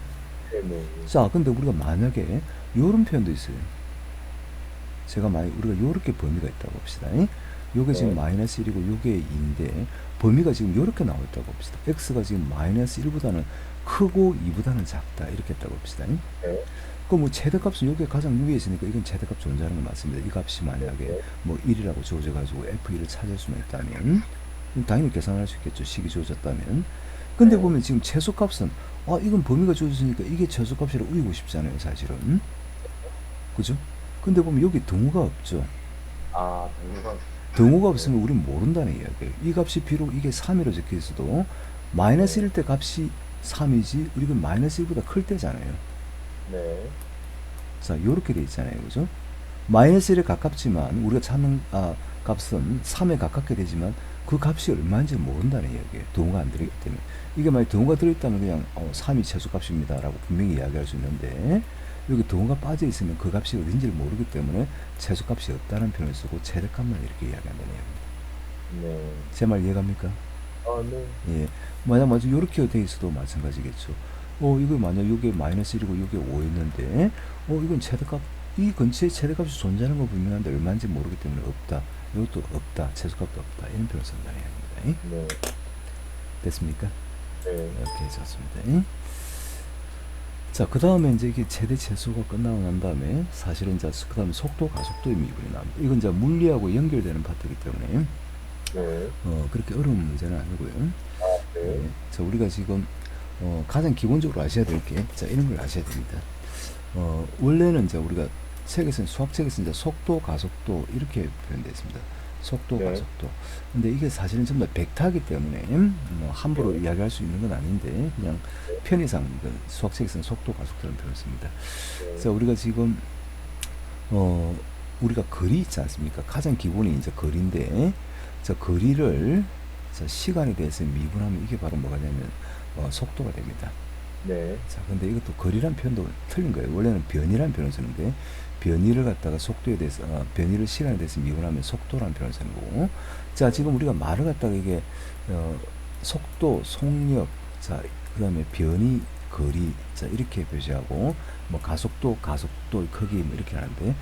네. 네. 자, 근데 우리가 만약에 요런 표현도 있어요. 제가 만약 우리가 요렇게 범위가 있다고 봅시다. 요게 지금 네. 마이너스 1이고 요게 2인데 범위가 지금 요렇게 나와 있다고 봅시다. x가 지금 마이너스 1보다는 크고 2보다는 작다. 이렇게 했다고 봅시다. 네. 그럼 뭐 최대값은 요게 가장 위에 있으니까 이건 최대값 존재하는 건 맞습니다. 이 값이 만약에 네. 뭐 1이라고 주어져 가지고 f1을 찾을 수만 있다면 당연히 계산할 수 있겠죠. 식이 주어졌다면. 근데 네. 보면 지금 최소값은 이건 범위가 주어졌으니까 이게 최소값이라고 우기고 싶잖아요, 사실은. 그죠? 근데 보면 여기 등호가 없죠. 아, 당연한. 등호가 없으면 우리는 모른다는 이야기예요. 이 값이 비록 이게 3이라고 적혀 있어도 마이너스 네. 1일 때 값이 3이지 이건 마이너스 1보다 클 때잖아요. 네. 자, 요렇게 돼 있잖아요. 그죠? 마이너스 1에 가깝지만 우리가 찾는 값은 3에 가깝게 되지만 그 값이 얼마인지 모른다는 이야기예요. 등호가 안 들어있기 때문에. 이게 만약 등호가 들어있다면 그냥 3이 최소값입니다 라고 분명히 이야기할 수 있는데 여기 등호가 빠져 있으면 그 값이 어딘지를 모르기 때문에 최소값이 없다는 표현을 쓰고 최대값만 이렇게 이야기한다는 이야기입니다. 네. 제 말 이해갑니까? 아, 네. 예. 만약 이렇게 돼 있어도 마찬가지겠죠. 이거 만약 이게 마이너스 1이고 이게 5였는데 이건 최대값 이 근처에 최대값이 존재하는 거 분명한데 얼마인지 모르기 때문에 없다. 이것도 없다. 최소값도 없다. 이런 표현을 쓴다는 이야기입니다. 네. 됐습니까? 네. 이렇게 좋습니다. 자, 그 다음에 이제 이게 최대 최소가 끝나고 난 다음에 사실은 이제 그 다음에 속도 가속도의 미분이 나옵니다. 이건 이제 물리하고 연결되는 파트이기 때문에 네. 그렇게 어려운 문제는 아니고요. 네. 예. 자, 우리가 지금 가장 기본적으로 아셔야 될 게, 자, 이런 걸 아셔야 됩니다. 원래는 이제 우리가 책에서는 수학책에서 이제 속도, 가속도 이렇게 표현되어 있습니다. 속도, 네. 가속도. 근데 이게 사실은 전부 다 벡터이기 때문에 뭐 함부로 네. 이야기할 수 있는 건 아닌데 그냥 편의상 수학책에서는 속도, 가속도라는 표현을 씁니다. 네. 그래서 우리가 지금 우리가 거리 있지 않습니까? 가장 기본이 이제 거리인데, 저 거리를 시간에 대해서 미분하면 이게 바로 뭐가 되냐면 속도가 됩니다. 네. 자, 근데 이것도 거리란 표현도 틀린 거예요. 원래는 변이란 표현을 쓰는데 변이를 갖다가 속도에 대해서 변이를 시간에 대해서 미분하면 속도란 표현을 쓰는 거고. 자, 지금 우리가 말을 갖다가 이게 속도, 속력, 자, 그다음에 변이, 거리, 자, 이렇게 표시하고 뭐 가속도, 가속도의 크기 뭐 이렇게 하는데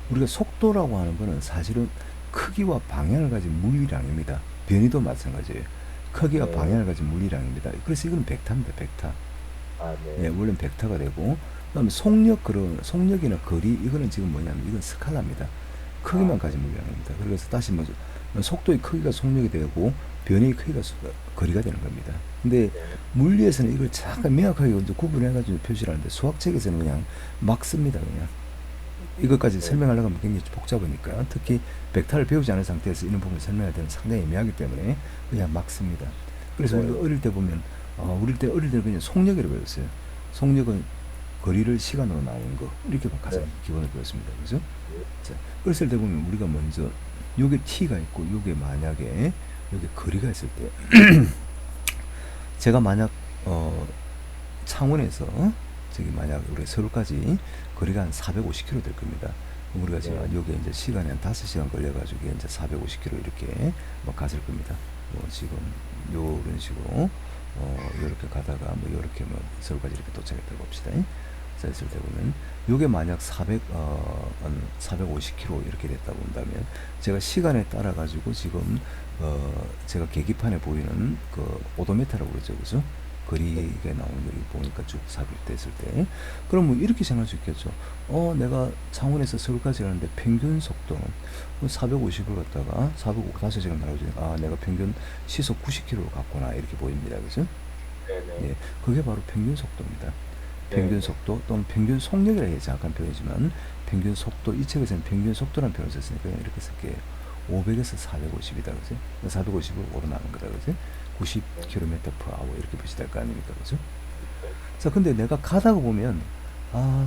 우리가 속도라고 하는 거는 사실은 크기와 방향을 가진 물리량입니다. 변이도 마찬가지예요. 크기와 네. 방향을 가진 물리량입니다. 그래서 이건 벡터입니다. 벡터. 아, 예, 네. 원래는 벡터가 되고, 그다음에 속력이나 거리, 이거는 지금 뭐냐면 이건 스칼라입니다. 크기만 가진 물량입니다. 그래서 다시 뭐 속도의 크기가 속력이 되고 변이의 크기가 거리가 되는 겁니다. 근데 물리에서는 이걸 잠깐 명확하게 이제 구분해가지고 표시를 하는데 수학책에서는 그냥 막 씁니다. 그냥 이것까지 설명하려고 하면 굉장히 복잡하니까 특히 벡터를 배우지 않은 상태에서 이런 부분을 설명해야 되는 상당히 애매하기 때문에 그냥 막 씁니다. 그래서 네. 우리가 어릴 때 보면 어릴 때는 그냥 속력이라고 배웠어요. 속력은 거리를 시간으로 나오는 거 이렇게 가장 기본을 배웠습니다. 그죠? 자, 어렸을 때 보면 우리가 먼저 요게 t가 있고 요게 만약에 요게 거리가 있을 때 제가 만약 창원에서 저기 만약 우리 서울까지 거리가 한 450km 될 겁니다. 그럼 우리가 지금 네. 요게 이제 시간이 한 5시간 걸려가지고 이제 450km 이렇게 뭐 갔을 겁니다. 뭐 지금 요런 식으로 요렇게 가다가 뭐 요렇게 뭐 서울까지 이렇게 도착했다고 봅시다. 자, 있을 때 보면 요게 만약 450km 이렇게 됐다고 본다면 제가 시간에 따라 가지고 지금 제가 계기판에 보이는 그 오도메타라고 그러죠, 그죠? 그리게 나오는 거 보니까 쭉 삽입됐을 때, 그럼 뭐 이렇게 생각할 수 있겠죠. 내가 창원에서 서울까지 가는데 평균 속도는 450을 갔다가 405시간 나오지. 내가 평균 시속 90km로 갔구나 이렇게 보입니다, 그죠? 네네. 예, 그게 바로 평균 속도입니다. 평균 네네. 속도 또는 평균 속력이라 해야 정확한 표현이지만 평균 속도, 이 책에서는 평균 속도라는 표현을 썼으니까 그냥 이렇게 쓸게요. 500에서 450이다, 그지? 450을 오르나는 거다, 그지? 90km per hour 이렇게 표시될 거 아닙니까, 그죠? 자, 근데 내가 가다가 보면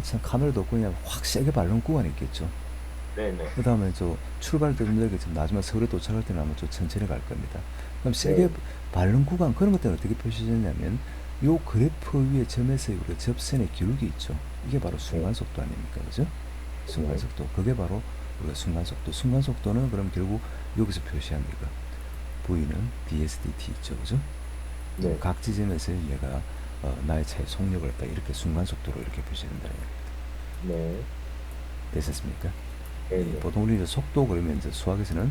참 카메라도 없고 그냥 확 세게 밟는 구간이 있겠죠. 네네. 그 다음에 저 출발 때 힘들겠지만 나중에 서울에 도착할 때는 아마 좀 천천히 갈 겁니다. 그럼 세게 네. 밟는 구간 그런 것들은 어떻게 표시되냐면 요 그래프 위에 점에서 우리가 접선의 기울기 있죠. 이게 바로 순간 속도 아닙니까, 그죠? 순간 속도. 그게 바로 우리가 순간 속도. 순간 속도는 그럼 결국 여기서 표시한 이거 보이는 DSDT 있죠, 그죠? 네. 각 지점에서 내가 나의 차의 속력을 딱 이렇게 순간 속도로 이렇게 표시된다는 얘기입니다. 네. 되셨습니까? 네네. 보통 우리 이제 속도 그러면 이제 수학에서는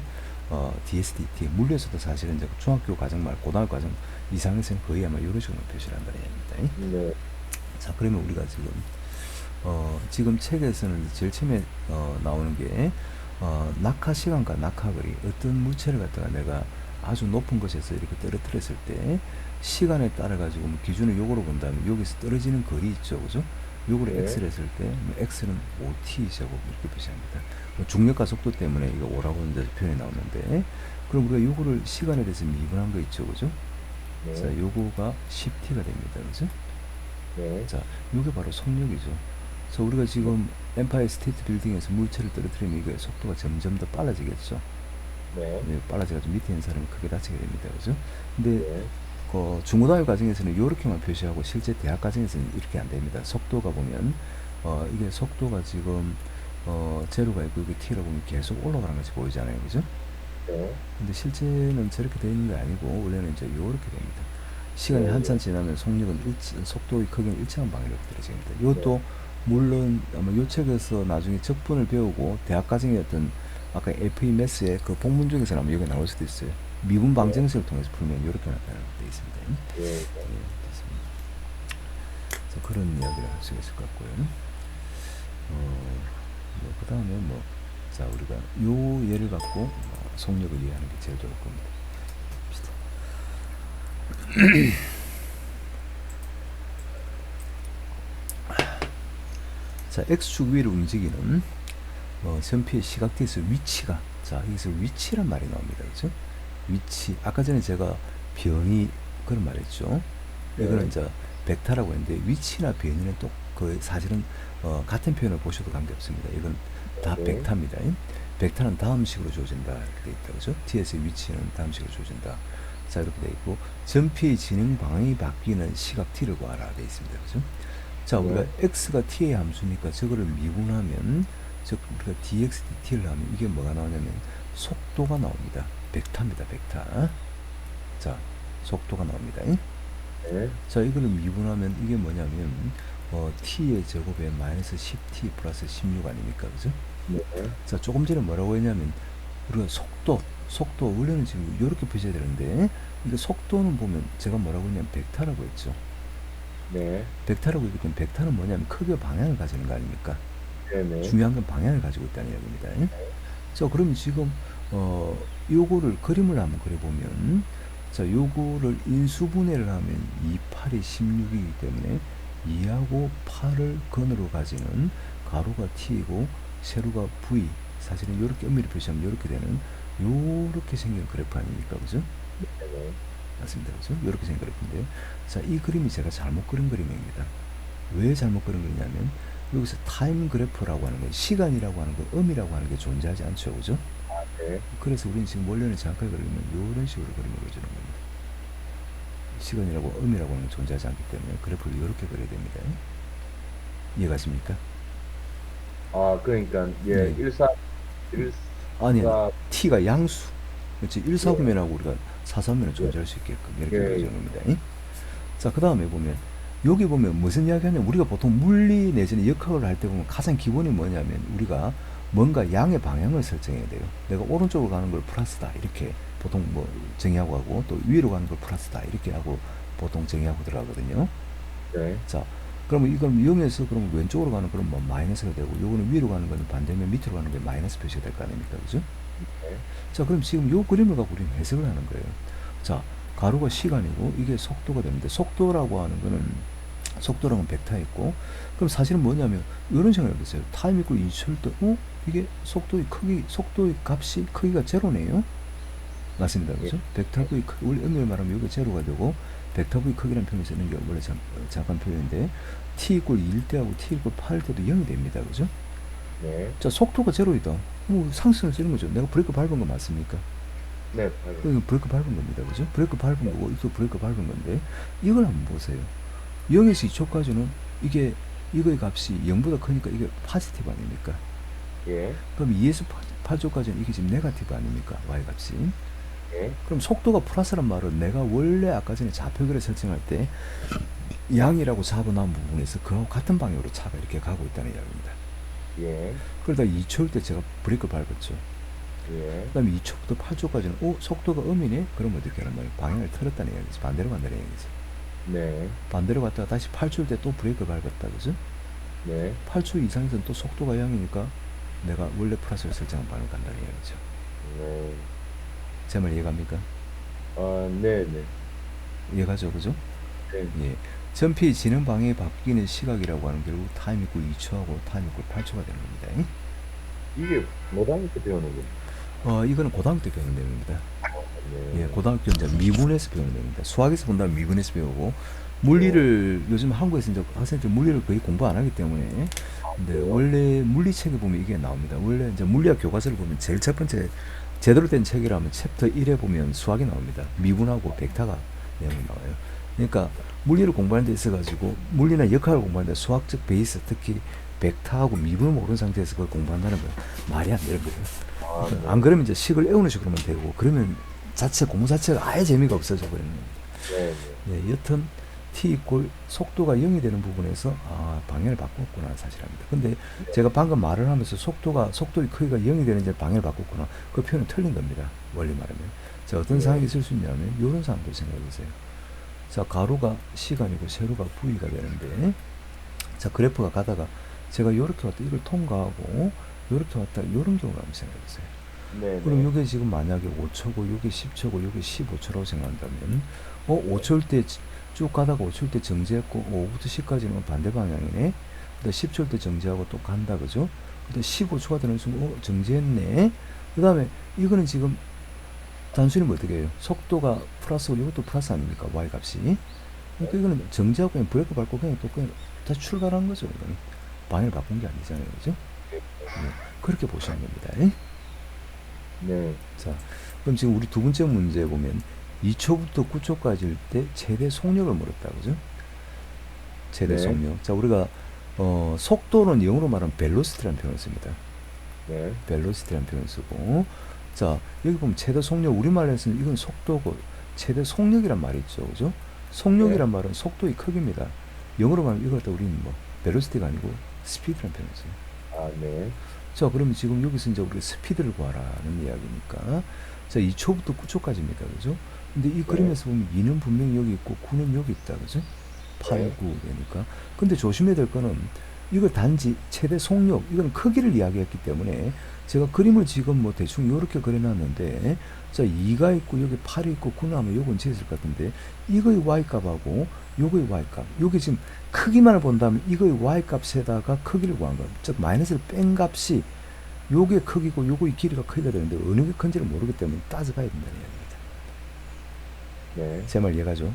DSDT, 물리에서도 사실은 이제 중학교 과정 말 고등학교 과정 이상에서는 거의 아마 이런 식으로 표시를 한다는 얘기입니다. 네. 자, 그러면 우리가 지금 책에서는 제일 처음에 나오는 게 낙하 시간과 낙하 거리, 어떤 물체를 갖다가 내가 아주 높은 곳에서 이렇게 떨어뜨렸을 때 시간에 따라 가지고 뭐 기준을 요거로 본다면 여기서 떨어지는 거리 있죠, 그죠? 요거를 네. x를 했을 때 x는 5t 제곱 이렇게 표시합니다. 중력과 속도 때문에 이거 5라고 이제 표현이 나오는데, 그럼 우리가 요거를 시간에 대해서 미분한 거 있죠, 그죠? 네. 자, 요거가 10t가 됩니다, 그죠? 네. 자, 요게 바로 속력이죠. 그래서 우리가 지금 엠파이어 스테이트 빌딩에서 물체를 떨어뜨리면 이게 속도가 점점 더 빨라지겠죠. 네. 빨라져가지고 밑에 있는 사람이 크게 다치게 됩니다, 그죠? 근데 네. 중고등학교 과정에서는 이렇게만 표시하고 실제 대학 과정에서는 이렇게 안 됩니다. 속도가 보면 이게 속도가 지금 제로가 있고 이게 t라고 보면 계속 올라가는 것이 보이잖아요, 그죠? 네. 근데 실제는 저렇게 되어 있는 게 아니고 원래는 이제 이렇게 됩니다. 시간이 네. 한참 지나면 속도의 크기는 일정한 방향으로 떨어집니다. 이것도 물론 아마 요 책에서 나중에 적분을 배우고 대학 과정의 어떤 아까 FEMS의 그 본문 중에서 아마 여기 나올 수도 있어요. 미분 방정식을 통해서 풀면 이렇게 나타나는 게 있습니다. 네. 됐습니다. 그래서 그런 이야기를 할 수 있을 것 같고요. 그 다음에 자, 우리가 요 예를 갖고 속력을 이해하는 게 제일 좋을 겁니다. 자, X축 위를 움직이는 전피의 시각대에서 위치가, 자, 여기서 위치란 말이 나옵니다. 그죠? 위치. 아까 전에 제가 변이 그런 말 했죠. 이거는 이제 벡터라고 했는데 위치나 변이는 또 사실은 같은 표현을 보셔도 관계없습니다. 이건 다 벡터입니다. 벡터는 다음 식으로 주어진다 이렇게 돼 있다, 그죠? t의 위치는 다음 식으로 주어진다. 자, 이렇게 돼 있고 전피의 진행 방향이 바뀌는 시각 t를 구하라 돼 있습니다, 그죠? 자, 우리가 x가 t의 함수니까 저거를 미분하면 즉 우리가 dx/dt를 하면 이게 뭐가 나오냐면 속도가 나옵니다. 벡터입니다, 벡터. 자, 속도가 나옵니다. 네. 자, 이거를 미분하면 이게 뭐냐면 t의 제곱에 마이너스 10t 플러스 16 아닙니까, 그죠? 네. 자, 조금 전에 뭐라고 했냐면 우리가 속도 원래는 지금 이렇게 표시해야 되는데 이게 속도는 보면 제가 뭐라고 했냐면 벡터라고 했죠. 네. 벡터라고 했기 때문에 벡터는 뭐냐면 크기와 방향을 가지는 거 아닙니까? 네네. 중요한 건 방향을 가지고 있다는 이야기입니다. 자, 그러면 지금 요거를 그림을 한번 그려보면, 자, 요거를 인수분해를 하면 2, 8이 16이기 때문에 2하고 8을 근으로 가지는 가로가 t이고 세로가 v, 사실은 이렇게 엄밀히 표시하면 이렇게 되는 요렇게 생긴 그래프 아닙니까, 그죠? 네네. 맞습니다, 그죠? 이렇게 생긴 그래프인데, 자, 이 그림이 제가 잘못 그린 그림입니다. 왜 잘못 그린 거냐면 여기서 타임 그래프라고 하는 거, 시간이라고 하는 거, 음이라고 하는 게 존재하지 않죠, 그죠? 네. 그래서 우리는 지금 원래는 정확하게 그리면 이런 식으로 그림을 그려주는 겁니다. 시간이라고 음이라고 하는 게 존재하지 않기 때문에 그래프를 이렇게 그려야 됩니다. 이해가십니까? 그러니까 네. 14 아니, t가 양수. 그렇지. 1사분면하고 우리가 4사분면을 존재할 수 있게끔 이렇게 예. 그려주는 겁니다. 자, 그 다음에 보면 여기 보면 무슨 이야기 하냐면 우리가 보통 물리 내지는 역학을 할 때 보면 가장 기본이 뭐냐면 우리가 뭔가 양의 방향을 설정해야 돼요. 내가 오른쪽으로 가는 걸 플러스다 이렇게 보통 뭐 정의하고 하고 또 위로 가는 걸 플러스다 이렇게 하고 보통 정의하고 들어가거든요. 네. 자, 그러면 이건 0에서 그러면 왼쪽으로 가는 거는 뭐 마이너스가 되고 요거는 위로 가는 거는 반대면 밑으로 가는 게 마이너스 표시가 될 거 아닙니까? 그죠? 네. 자, 그럼 지금 요 그림을 갖고 우리는 해석을 하는 거예요. 자, 가로가 시간이고 이게 속도가 되는데 속도라고 하는 거는 속도랑은 벡터 있고 그럼 사실은 뭐냐면 이런 생각을 해보세요. 타임 이퀄 2초일 때 이게 속도의 크기 속도의 값이 크기가 제로네요. 맞습니다. 그죠? 벡터 V의 크기 원래 음력을 말하면 이게 제로가 되고 벡터 V 크기라는 표현을 쓰는 게 원래 잠깐 표현인데 t 이퀄 2일 때하고 t 이퀄 8일 때도 0이 됩니다. 그죠? 네. 자, 속도가 제로이다. 뭐 상승을 쓰는 거죠. 내가 브레이크 밟은 거 맞습니까? 네. 이거 브레이크 밟은 겁니다. 그죠? 브레이크 밟은 거고, 이거 브레이크 밟은 건데, 이걸 한번 보세요. 0에서 2초까지는 이거의 값이 0보다 크니까 이게 포지티브 아닙니까? 예. 그럼 2에서 8초까지는 이게 지금 네거티브 아닙니까? y 값이. 예. 그럼 속도가 플러스란 말은 내가 원래 아까 전에 좌표계를 설정할 때 양이라고 잡아놓은 부분에서 그하고 같은 방향으로 차가 이렇게 가고 있다는 이야기입니다. 예. 그러다 2초일 때 제가 브레이크 밟았죠. 예. 그 다음에 2초부터 8초까지는 속도가 음이네? 그럼 어떻게 하는 거예요? 방향을 틀었다는 이야기지. 반대로 간다는 이야기지. 네. 반대로 갔다가 다시 8초일 때 또 브레이크 밟았다. 그죠? 네. 8초 이상에서는 또 속도가 0이니까 내가 원래 플러스를 설정한 방향으로 간다는 이야기죠. 네. 제 말 이해갑니까? 아, 네, 네. 이해가죠? 그죠? 네. 예. 전피의 진행 방향이 바뀌는 시각이라고 하는 결국 타임 이퀄 2초하고 타임 이퀄 8초가 되는 겁니다. 이게 고등학교 때 배우는 거. 이거는 고등학교 때 배우는 내용입니다. 네. 예, 고등학교 이제 미분에서 배우는 내용입니다. 수학에서 본다면 미분에서 배우고 물리를 요즘 한국에서 이제 학생들 물리를 거의 공부 안 하기 때문에 근데 그래요? 원래 물리책에 보면 이게 나옵니다. 원래 이제 물리학 교과서를 보면 제일 첫 번째 제대로 된 책이라면 챕터 1에 보면 수학이 나옵니다. 미분하고 벡터가 내용이 나와요. 그러니까 물리를 공부하는 데 있어가지고 물리나 역학을 공부하는데 수학적 베이스 특히 벡터하고 미분을 모르는 상태에서 그걸 공부한다는 건 말이 안 되는 거예요. 아, 네. 안 그러면 이제 식을 애우는 식으로만 되고 그러면 공부 자체가 아예 재미가 없어져 버리는 겁니다. 네, 네. 예, 여튼 t 이퀄 속도가 0이 되는 부분에서 방향을 바꿨구나 사실합니다. 근데 제가 방금 말을 하면서 속도의 크기가 0이 되는 이제 방향을 바꿨구나 그 표현은 틀린 겁니다. 원리 말하면. 자, 어떤 상황이 있을 수 있냐면 이런 상황도 생각해 보세요. 자, 가로가 시간이고 세로가 v가 되는데 자, 그래프가 가다가 제가 이렇게 왔다 이걸 통과하고 이렇게 왔다 이런 경우를 한번 생각해 보세요. 네, 그럼 네. 이게 지금 만약에 5초고 이게 10초고 이게 15초라고 생각한다면 5초일 때 쭉 가다가 5초일 때 정지했고 5부터 10까지는 반대 방향이네. 근데 10초일 때 정지하고 또 간다 그죠? 근데 15초가 되는 순간 정지했네. 그 다음에 이거는 지금 단순히 뭐 어떻게 해요? 속도가 플러스고 이것도 플러스 아닙니까? y 값이. 그러니까 이거는 정지하고 그냥 브레이크 밟고 그냥 또 그냥 다시 출발한 거죠. 이거는 방향을 바꾼 게 아니잖아요. 그죠? 네. 그렇게 보시는 겁니다. 네. 자, 그럼 지금 우리 두 번째 문제 보면 2초부터 9초까지일 때 최대 속력을 물었다. 그죠? 최대 네. 속력. 자, 우리가 속도는 영어로 말하면 velocity라는 표현을 씁니다. 네. velocity라는 표현을 쓰고 자, 여기 보면 최대 속력 우리말에서는 이건 속도고 최대 속력이란 말이 있죠. 그죠? 속력이란 말은 속도의 크기입니다. 영어로 말하면 이걸 갖다 우리는 뭐 velocity가 아니고 speed라는 표현을 써요. 아, 네. 자, 그러면 지금 여기서 이제 우리가 스피드를 구하라는 이야기니까 자, 2초부터 9초까지입니다. 그죠? 근데 이 그림에서 보면 2는 분명히 여기 있고 9는 여기 있다. 그죠? 8, 네. 9 되니까. 근데 조심해야 될 거는 이걸 단지 최대 속력, 이건 크기를 이야기했기 때문에 제가 그림을 지금 뭐 대충 이렇게 그려놨는데 자, 2가 있고 여기 8이 있고 9는 하면 요건 재있을 것 같은데 이거의 y값하고 요거의 y값, 요게 지금 크기만을 본다면 이거의 y값에다가 크기를 구한 거, 즉 마이너스를 뺀 값이 요게 크기고 요거의 길이가 크기가 되는데 어느 게 큰지를 모르기 때문에 따져봐야 된다는 이야기입니다. 네. 제 말 이해가죠?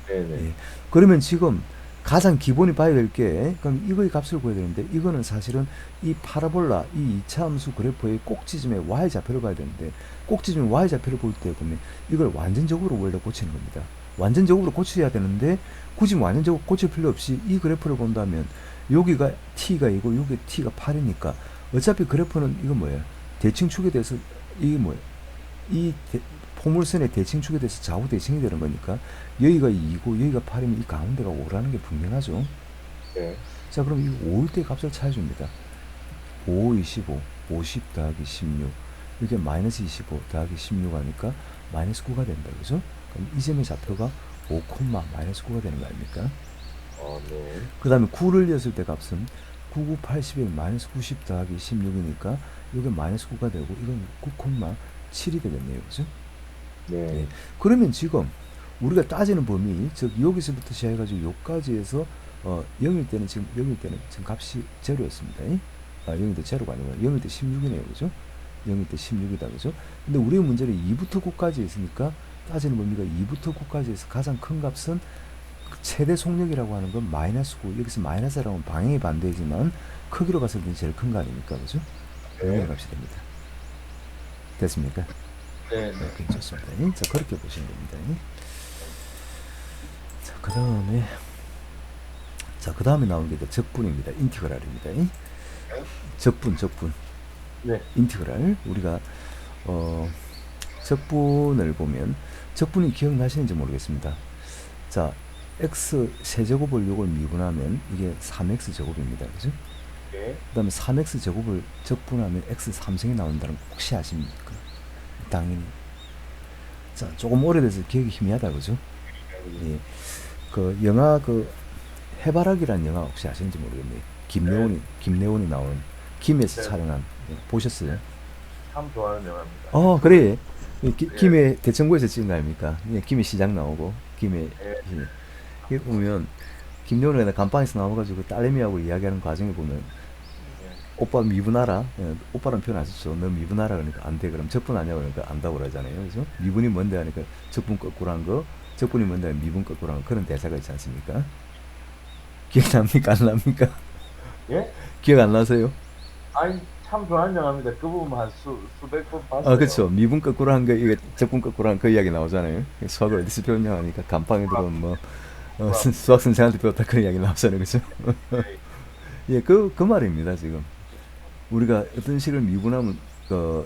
네, 네. 예. 그러면 지금 가장 기본이 봐야 될 게 그럼 이거의 값을 구해야 되는데 이거는 사실은 이 파라볼라 이 2차 함수 그래프의 꼭지점의 y좌표를 봐야 되는데 꼭지점의 y좌표를 볼 때 보면 이걸 완전적으로 원래 고치는 겁니다. 완전적으로 고쳐야 되는데 굳이 완전적으로 고칠 필요 없이 이 그래프를 본다면 여기가 t가 이고 여기 t가 8이니까 어차피 그래프는 이건 뭐예요? 대칭축에 대해서 이게 뭐예요? 이 포물선의 대칭축에 대해서 좌우 대칭이 되는 거니까 여기가 2고 여기가 8이면 이 가운데가 5라는 게 분명하죠. 네. 자, 그럼 이 5일 때 값을 찾아줍니다. 5, 25, 50 더하기 16. 이게 마이너스 25 더하기 16 하니까 마이너스 9가 된다. 그죠? 그럼 이 점의 좌표가 5, 마이너스 9가 되는 거 아닙니까? 네. 그 다음에 9를 였을 때 값은 9, 9, 81 마이너스 90 더하기 16이니까 이게 마이너스 9가 되고 이건 9, 7이 되겠네요. 그죠? 네. 예. 그러면 지금 우리가 따지는 범위, 즉 여기서부터 시작해가지고 여기까지 해서 0일 때는 지금 값이 제로였습니다. 0일 때 제로가 아니고 0일 때 16이네요. 그죠? 0일 때 16이다. 그죠? 근데 우리의 문제는 2부터 9까지 있으니까 따지는 범위가 2부터 9까지 해서 가장 큰 값은 최대 속력이라고 하는 건 마이너스 9. 여기서 마이너스라고 하면 방향이 반대지만 크기로 봤을 때는 제일 큰 거 아닙니까? 그죠? 네. 여기 값이 됩니다. 됐습니까? 네. 네, 좋습니다. 자, 그렇게 보시면 됩니다. 자, 그 다음에 나오는 게 이제 적분입니다. 인티그랄입니다. 적분. 네. 인티그랄. 우리가, 적분을 보면, 적분이 기억나시는지 모르겠습니다. 자, x 세제곱을 요걸 미분하면 이게 3x 제곱입니다. 그죠? 네. 그 다음에 3x 제곱을 적분하면 x 3승이 나온다는 거 혹시 아십니까? 당연히. 자, 조금 오래돼서 기억이 희미하다. 그죠? 예. 그 영화 해바라기라는 영화 혹시 아시는지 모르겠네요. 김래원이 나오는 김에서 네. 촬영한 보셨어요? 참 좋아하는 영화입니다. 그래. 네. 김해 대청구에서 찍은 거 아닙니까? 예, 김해 시장 나오고 김해 네. 이게 보면 김래원이 그냥 감방에서 나와가지고 딸내미하고 이야기하는 과정에 보면 네. 오빠 미분하라. 예, 오빠라는 표현 아시죠? 너 미분하라 그러니까 안 돼. 그럼 적분 아니야 그러니까 안다고 그러잖아요. 그죠? 미분이 뭔데 하니까 적분 거꾸로 한 거, 적분이 뭔데 하니까 미분 거꾸로 한 거, 그런 대사가 있지 않습니까? 기억납니까? 안 납니까? 예? 기억 안 나세요? 아니, 참 좋아하는 영화입니다. 그 부분 한 수백 번 봤어요. 그렇죠. 미분 거꾸로 한 거, 이게 적분 거꾸로 한 그 이야기 나오잖아요. 수학을 어디서 배웠냐 하니까 감방에 들어오면 뭐, 수학 선생한테 배웠다 그 이야기 나오잖아요. 그죠? 예, 그 말입니다, 지금. 우리가 어떤 식을 미분하면,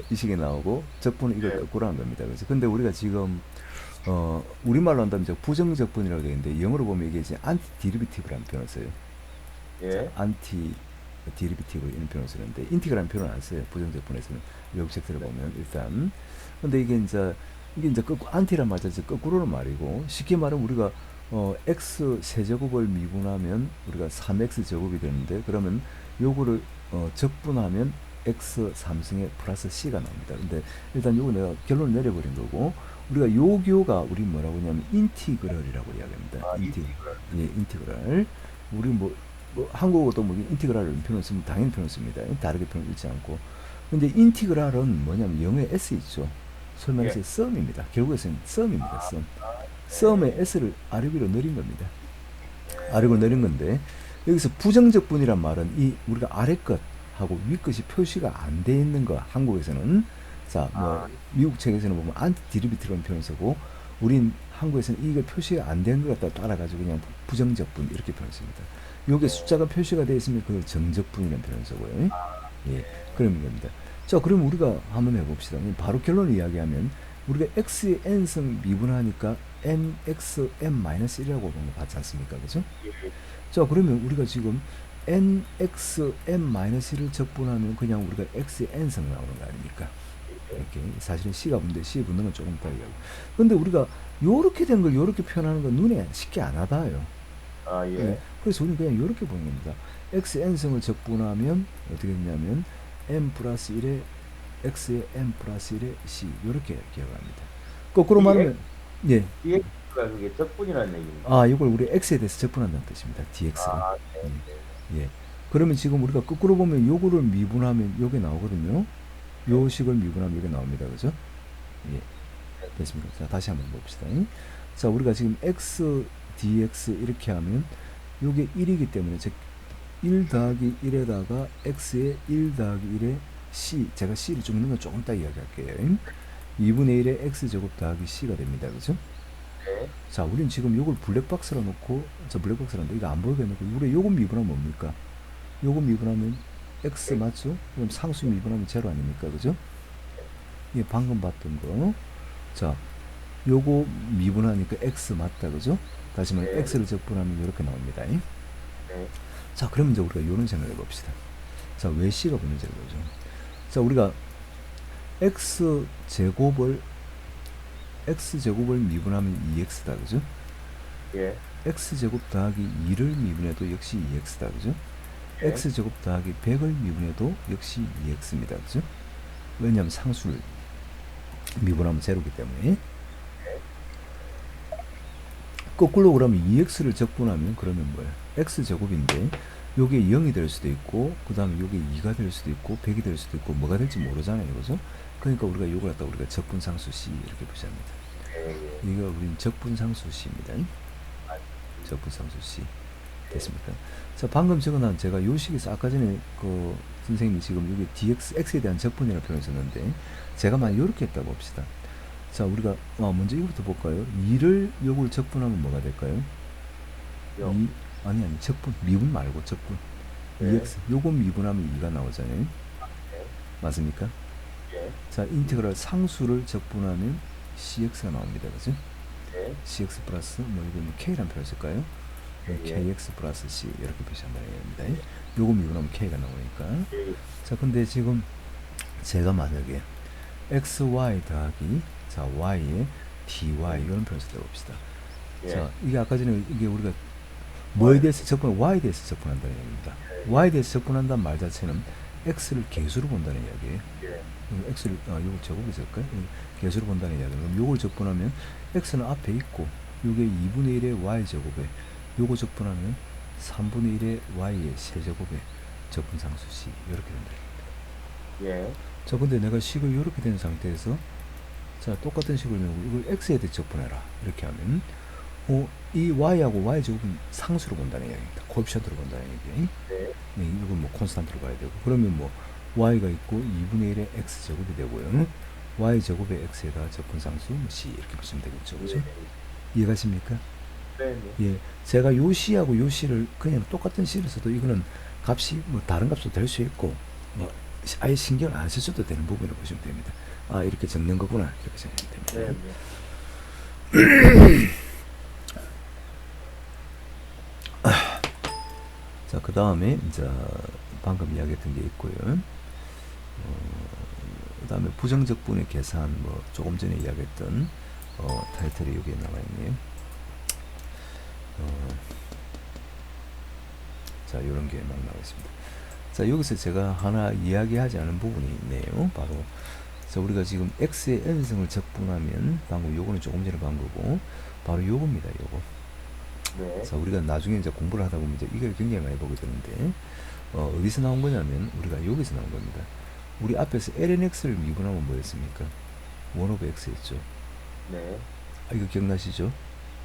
이 식이 나오고, 적분은 이걸 네. 거꾸로 한 겁니다. 그죠? 근데 우리가 지금, 우리말로 한다면 이제 부정적분이라고 되어 있는데, 영어로 보면 이게 이제 안티 디리비티브라는 표현을 써요. 예. 안티 디리비티브 이런 표현을 쓰는데 인티그라는 표현을 안 써요. 부정적분에서는 외국 책들을 보면 일단. 근데 이게 이제 안티란 말 자체 거꾸로는 말이고 쉽게 말하면 우리가 x 세제곱을 미분하면 우리가 3x 제곱이 되는데 그러면 요거를 적분하면 x 3승에 플러스 c가 나옵니다. 근데 일단 요거 내가 결론을 내려버린 거고 우리가 요 교가 우리 뭐라고 하냐면 인티그럴이라고 이야기합니다. 인티그랄. 예, 인티그랄. 우리 한국어도 인티그랄을 표현을 쓰면 당연히 표현을 씁니다. 다르게 표현을 읽지 않고. 근데 인티그랄은 뭐냐면 영어에 s 있죠. 설명에 예. 썸입니다. 결국에는 썸입니다. 썸의 s를 아래 위로 내린 겁니다. 아래 위로 내린 건데 여기서 부정적분이란 말은 이 우리가 아래 것하고 위 것이 표시가 안 돼 있는 거 한국에서는 자 미국 책에서는 보면 안티 디리비티브라는 표현을 쓰고 우린 한국에서는 이게 표시가 안 된 것 갖다 따라가지고 그냥 부정적분 이렇게 표현을 씁니다. 요게 숫자가 표시가 되어 있으면 그걸 정적분이라는 표현을 쓰고요. 예, 그런 겁니다. 자, 그럼 우리가 한번 해봅시다. 바로 결론을 이야기하면 우리가 x의 n승 미분하니까 nxm-1이라고 보는 거 봤지 않습니까? 그죠? 자, 그러면 우리가 지금 nxm-1을 적분하면 그냥 우리가 x의 n승 나오는 거 아닙니까? 이렇게 사실은 c가 붙는데 c 붙는 건 조금 이따 얘기하고. 근데 우리가 요렇게 된 걸 요렇게 표현하는 건 눈에 쉽게 안 와닿아요. 예. 예. 그래서 우리는 그냥 이렇게 보는 겁니다. x n승을 적분하면 어떻게 됐냐면 m 플러스 1에 x의 m 플러스 1에 c 이렇게 기억을 합니다. 거꾸로 말하면 예. dx가 그게 적분이라는 얘기입니다. 이걸 우리 x에 대해서 적분한다는 뜻입니다. dx가. 네. 예. 그러면 지금 우리가 거꾸로 보면 요거를 미분하면 요게 나오거든요. 요 식을 미분하면 요게 나옵니다. 그죠? 예. 됐습니다. 자, 다시 한번 봅시다. 자, 우리가 지금 x dx 이렇게 하면 요게 1이기 때문에 즉 1 더하기 1에다가 x의 1 더하기 1에 c 제가 c를 좀 있는 건 조금 이따 이야기할게요. 2분의 1에 x제곱 더하기 c가 됩니다. 그죠? 네. 자, 우린 지금 요걸 블랙박스로 놓고 블랙박스라는데 이거 안 보이게 놓고 우리 요거 미분하면 뭡니까? 요거 미분하면 x 맞죠? 그럼 상수 미분하면 제로 아닙니까? 그죠? 예, 방금 봤던 거 자, 요거 미분하니까 x 맞다, 그죠? 다시 말해 네. x를 적분하면 이렇게 나옵니다. 네. 자, 그러면 이제 우리가 이런 생각을 해봅시다. 자, 왜 c가 문제를 보죠? 자, 우리가 x제곱을 미분하면 2x다, 그죠? 예. x제곱 더하기 2를 미분해도 역시 2x다, 그죠? 예. x제곱 더하기 100을 미분해도 역시 2x입니다, 그죠? 왜냐하면 상수를 미분하면 제로기 때문에. 거꾸로 그러면 2x를 적분하면 그러면 뭐예요? x제곱인데 요게 0이 될 수도 있고 그 다음에 요게 2가 될 수도 있고 100이 될 수도 있고 뭐가 될지 모르잖아요, 그죠? 그러니까 우리가 요걸 갖다 우리가 적분상수 C 이렇게 표시합니다. 예. 이거 우린 적분상수 C입니다. 적분상수 C 됐습니까? 자, 방금 적어놓은 제가 요 식에서 아까 전에 그 선생님이 지금 여기 dx, x에 대한 적분이라고 표현했었는데 제가 만약 이렇게 했다고 봅시다. 자, 우리가 먼저 이거부터 볼까요? 2를 요걸 적분하면 뭐가 될까요? 영. 아니 적분, 미분 말고 적분. 네. 2x 요거 미분하면 2가 나오잖아요. 네. 맞습니까? 예. 자, 인테그랄 상수를 적분하면 cx가 나옵니다, 그죠? 네. cx 플러스 뭐 이거 뭐 k란 표현 쓸까요? 예. kx 플러스 c 이렇게 표시한다는 얘기입니다. 요거 미분하면 k가 나오니까. 예. 자, 근데 지금 제가 만약에 xy 더하기 자 y에 dy 이런 표현을 써봅시다. 예. 자, 이게 아까 전에 이게 우리가 뭐에 대해서 적분, y에 대해서 적분한다는 얘기입니다. y에 대해서 적분한다는 말 자체는 x를 개수로 본다는 이야기예요. 예. x를 요걸 제곱이 될까요? 개수로 본다는 이야기는 그럼 요걸 적분하면 x는 앞에 있고 요게 2분의 1의 y 제곱에 요거 적분하면 3분의 1의 y의 세제곱에 적분상수 c 이렇게 된다. 예. 자, 근데 내가 식을 이렇게 된 상태에서 자, 똑같은 식을 이걸 x에 대해 적분해라 이렇게 하면 이 y하고 y 제곱은 상수로 본다는 이야기입니다. 코에피션트로 본다는 얘기. 네. 네, 이건 뭐 콘스탄트로 봐야 되고 그러면 뭐 y가 있고 2분의 1의 x 제곱이 되고요. y 제곱의 x에다 적분상수 뭐 c 이렇게 보시면 되겠죠, 그죠? 이해가십니까? 네. 예, 제가 요 c하고 요 c를 그냥 똑같은 c를 써도 이거는 값이 뭐 다른 값도 될 수 있고 뭐 아예 신경 안 쓰셔도 되는 부분을 보시면 됩니다. 아, 이렇게 적는 거구나 이렇게 생각하면 됩니다. 네. 자, 그 다음에 이제 방금 이야기했던 게 있고요. 그 다음에 부정적분의 계산 뭐 조금 전에 이야기했던 타이틀이 여기에 나와 있네요. 자, 이런 게 막 나와 있습니다. 자, 여기서 제가 하나 이야기하지 않은 부분이 있네요. 바로 자, 우리가 지금 x의 n승을 적분하면 방금 요거는 조금 전에 본 거고 바로 요겁니다. 요거. 네. 자, 우리가 나중에 이제 공부를 하다 보면 이제 이걸 굉장히 많이 보게 되는데 어디서 나온 거냐면 우리가 여기서 나온 겁니다. 우리 앞에서 lnx를 미분하면 뭐였습니까? 1 over x였죠. 네. 아, 이거 기억나시죠?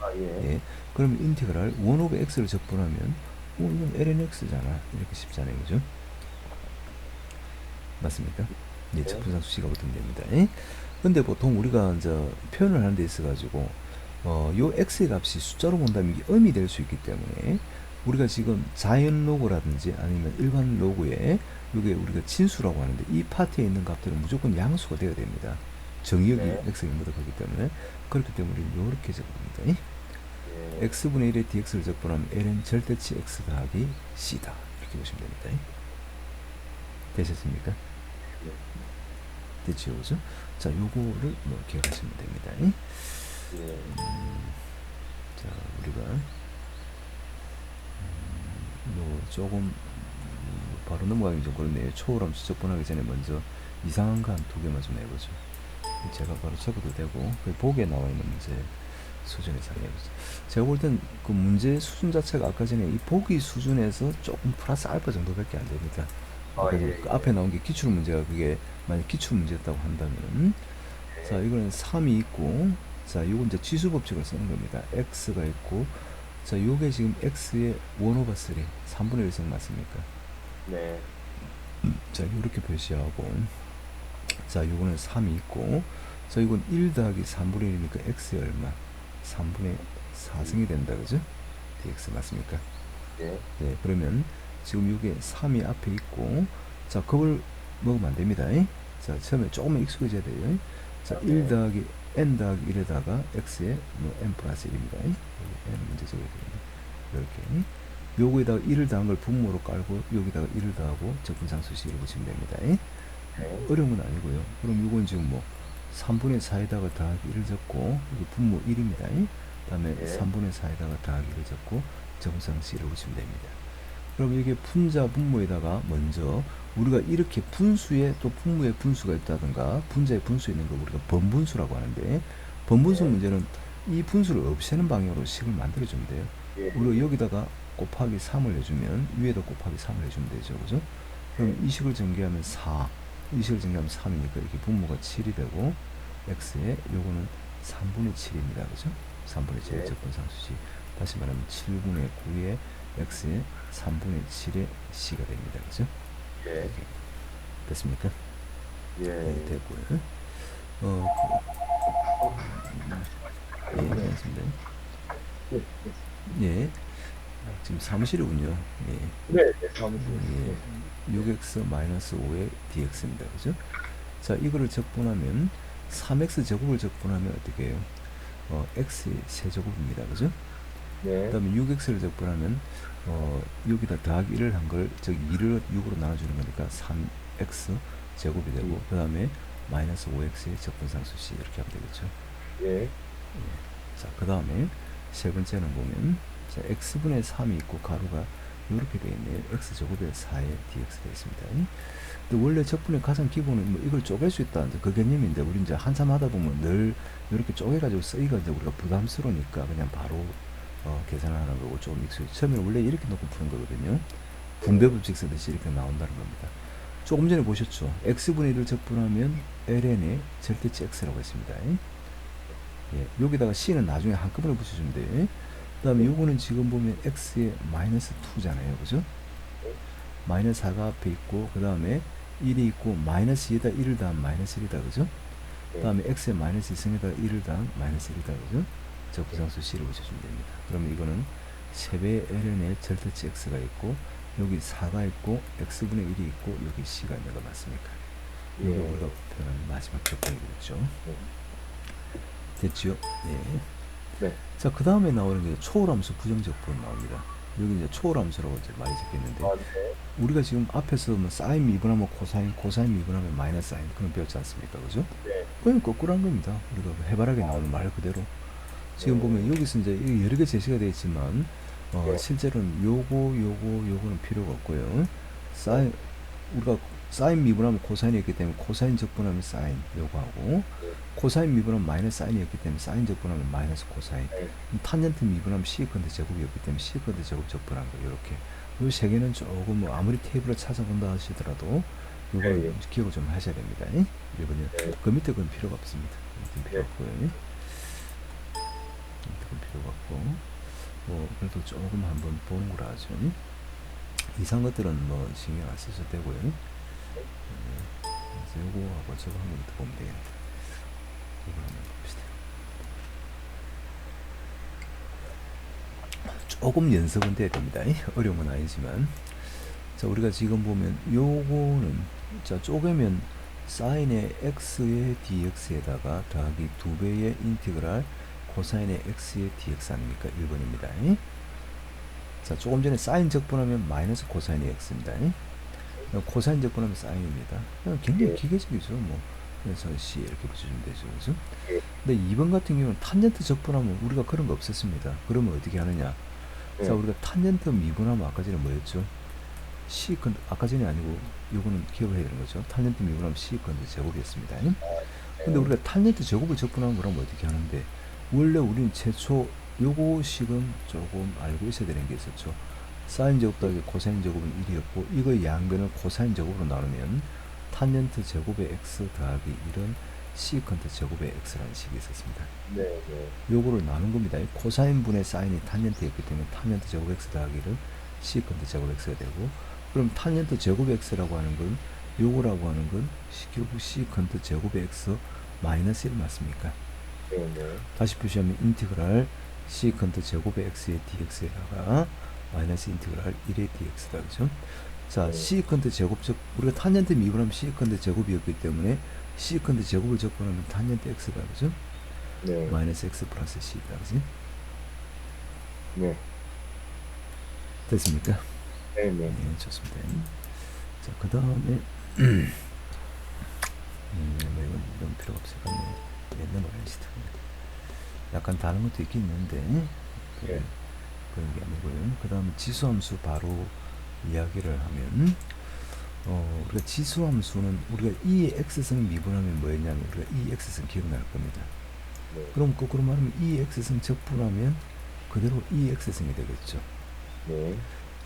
아, 예. 예. 그러면 인테그랄 1 over x를 적분하면 이건 lnx잖아. 이렇게 쉽잖아요, 그죠? 맞습니까? 예, 적분상수 c가 어떤 됩니다. 예? 근데 보통 우리가 이제 표현을 하는 데 있어가지고 요 x의 값이 숫자로 본다면 이게 음이 될 수 있기 때문에 우리가 지금 자연 로그라든지 아니면 일반 로그에 이게 우리가 진수라고 하는데 이 파트에 있는 값들은 무조건 양수가 되어야 됩니다. 정의역이 네. x에 무득하기 때문에 그렇기 때문에 우리는 이렇게 적어봅니다. 예. x분의 1의 dx를 적분하면 ln 절대치 x 더하기 c다 이렇게 보시면 됩니다. 되셨습니까? 네. 됐죠, 그죠? 자, 요거를 뭐 기억하시면 됩니다. 예. 자, 우리가 뭐 조금 바로 넘어가기 좀 그렇네요. 초월함수 적분하기 전에 먼저 이상한 거 한 두 개만 좀 해보죠. 제가 바로 적어도 되고 보기에 나와 있는 문제 수준에서 해보죠. 제가 볼 땐 그 문제 수준 자체가 아까 전에 이 보기 수준에서 조금 플러스 알파 정도밖에 안 됩니다. 아까 전에 그 앞에 나온 게 기출 문제가 그게 만약 기출 문제였다고 한다면 자, 이거는 3이 있고 자, 요건 이제 지수 법칙을 쓰는 겁니다. x가 있고 자, 요게 지금 x의 1 over 3 3분의 1승 맞습니까? 네. 자, 요렇게 표시하고 자, 요거는 3이 있고 자, 이건 1 더하기 3분의 1이니까 x의 얼마? 3분의 4승이 된다, 그죠? dx 맞습니까? 네. 네, 그러면 지금 요게 3이 앞에 있고 자, 그걸 먹으면 안 됩니다. 자, 처음에 조금만 익숙해져야 돼요. 자, 1 더하기 n 더하기 1에다가 x에 뭐 n 플러스 1입니다. 여기 n 문제 적어야 되겠네. 이렇게 요거에다가 1을 더한 걸 분모로 깔고 여기다가 1을 더하고 적분상수식을 붙이면 됩니다. 네. 어려운 건 아니고요. 그럼 이건 지금 뭐 3분의 4에다가 더하기 1을 적고 이거 분모 1입니다. 그 다음에 네. 3분의 4에다가 더하기 1을 적고 적분상수식을 붙이면 됩니다. 그럼 이게 분자 분모에다가 먼저 우리가 이렇게 분수에 또 분모에 분수가 있다든가 분자에 분수 있는 걸 우리가 번분수라고 하는데 번분수 네. 문제는 이 분수를 없애는 방향으로 식을 만들어주면 돼요. 예. 우리가 여기다가 곱하기 3을 해주면 위에다 곱하기 3을 해주면 되죠. 그죠? 그럼 이 식을 전개하면 4, 이 식을 전개하면 3이니까 이렇게 분모가 7이 되고 x에 요거는 3분의 7입니다. 그죠? 3분의 7의 네. 적분상수식. 다시 말하면 7분의 9에 x에 3분의 7의 c가 됩니다. 그죠? 예. 이렇게 됐습니까? 예. 네, 됐고요. 예, 됐습니다. 예. 예, 지금 사무실이군요. 예. 네. 네. 사무실. 예. 6x 마이너스 5의 dx입니다. 그죠? 자, 이거를 적분하면 3x 제곱을 적분하면 어떻게 해요? x의 세제곱입니다. 그죠? 네. 그 다음에 6x를 적분하면 여기다 더하기 1을 한 걸 저기 2를 6으로 나눠주는 거니까 3x 제곱이 되고 그 다음에 마이너스 5x의 적분상수식 이렇게 하면 되겠죠. 예. 자, 그 다음에 세 번째는 보면 자, x분의 3이 있고 가로가 이렇게 되어 있네요. x제곱에 4의 dx 되어 있습니다. 근데 원래 적분의 가장 기본은 뭐 이걸 쪼갤 수 있다 이제 그 개념인데 우리 이제 한참 하다 보면 늘 이렇게 쪼개가지고 쓰기가 이제 우리가 부담스러우니까 그냥 바로 계산하는 거고 좀 익숙해. 처음에 원래 이렇게 놓고 푸는 거거든요. 분배법칙 쓰듯이 이렇게 나온다는 겁니다. 조금 전에 보셨죠? x분의 1을 적분하면 ln의 절대치 x라고 했습니다. 예, 여기다가 c는 나중에 한꺼번에 붙여주면 돼요. 그 다음에 요거는 지금 보면 x의 마이너스 2잖아요. 그죠? 마이너스 4가 앞에 있고 그 다음에 1이 있고 마이너스 2에다 1을 더하면 마이너스 1이다. 그죠? 그 다음에 x의 마이너스 2승에다 1을 더하면 마이너스 1이다. 그죠? 적분상수 c를 붙여주면 됩니다. 그러면 이거는 3배의 ln의 절대치 x가 있고 여기 4가 있고 x분의 1이 있고 여기 c가 있는 거 맞습니까? 이거 예. 우리가 표현하는 마지막 적분이겠죠. 네. 됐죠? 예. 네. 자, 그 다음에 나오는 게 초월함수 부정적분 나옵니다. 여기 이제 초월함수라고 이제 많이 적혀있는데 아, 네. 우리가 지금 앞에서 뭐 사인 미분하면 코사인, 코사인 미분하면 마이너스 사인 그런 배웠지 않습니까? 그죠? 네. 그냥 거꾸로 한 겁니다. 우리가 해바라기 나오는 말 그대로. 지금 보면 여기서 이제 여러 개 제시가 되어 있지만 네. 실제로는 요거는 필요가 없고요. 사인 우리가 사인 미분하면 코사인이었기 때문에 코사인 적분하면 사인 요거하고 코사인 미분하면 마이너스 사인이었기 때문에 사인 적분하면 마이너스 코사인 네. 탄젠트 미분하면 시컨트 제곱이었기 때문에 시컨트 제곱 적분한 거 이렇게 요 세 개는 조금 뭐 아무리 테이블을 찾아본다 하시더라도 요걸 네. 기억을 좀 하셔야 됩니다. 1번은 네. 그 밑에 건 필요가 없습니다. 그 밑에 필요 네. 없고요. 그건 필요가 없고 뭐 그래도 조금 한번 보는 거라 하죠. 이상 것들은 뭐 신경 안 쓰셔도 되고요. 그래서 요거하고 저거 한번 더 보면 되겠네요. 이거 한번 봅시다. 조금 연습은 돼야 됩니다. 어려운 건 아니지만 자, 우리가 지금 보면 요거는 자 쪼개면 사인의 x의 dx에다가 더하기 2배의 인티그랄 코사인의 x의 dx 아닙니까? 1번입니다. 자, 조금 전에 사인 적분하면 마이너스 코사인의 x입니다. 코사인 적분하면 사인입니다. 굉장히 기계적이죠. 뭐 그래서 c 이렇게 붙여주면 되죠. 그죠? 근데 2번 같은 경우는 탄젠트 적분하면 우리가 그런 거 없었습니다. 그러면 어떻게 하느냐? 자, 우리가 탄젠트 미분하면 아까 전에 뭐였죠? 시컨트 아까 전이 아니고 요거는 기억을 해야 되는 거죠. 탄젠트 미분하면 시컨트 제곱이었습니다. 근데 우리가 탄젠트 제곱을 적분하면 그러면 어떻게 하는데 원래 우리는 최초 요거 식은 조금 알고 있어야 되는 게 있었죠. 사인 제곱 더하기 코사인 제곱은 1이었고 이거 양변을 코사인 제곱으로 나누면 탄젠트 제곱의 x 더하기 1은 시컨트 제곱의 x라는 식이 있었습니다. 네. 네. 요거를 나눈 겁니다. 코사인 분의 사인이 탄젠트였기 때문에 탄젠트 제곱 x 더하기 1은 시컨트 제곱 x가 되고 그럼 탄젠트 제곱 x라고 하는 건 요거라고 하는 건 결국 시컨트 제곱의 x 마이너스 1 맞습니까? 네. 네. 다시 표시하면 인티그랄 시컨트 제곱의 x의 dx에다가 마이너스 인티그랄 1의 dx다. 그죠? 자, 시컨트 제곱적 우리가 탄젠트 미분하면 시컨트 제곱이었기 때문에 시컨트 제곱을 적분하면 탄젠트 x다. 그죠? 네. 마이너스 x 플러스 c다. 그지? 네. 됐습니까? 네네. 네, 좋습니다. 자, 그 다음에 뭐 이건 너무 필요가 없을 것 같네. 옛날 모델리스트. 약간 다른 것도 있긴 있는데 네. 그런 게 아니고요. 그 다음 지수함수 바로 이야기를 하면 우리가 지수함수는 우리가 이 x승 미분하면 뭐였냐면 우리가 이 x승 기억날 겁니다. 네. 그럼 거꾸로 말하면 이 x승 적분하면 그대로 이 x승이 되겠죠. 네.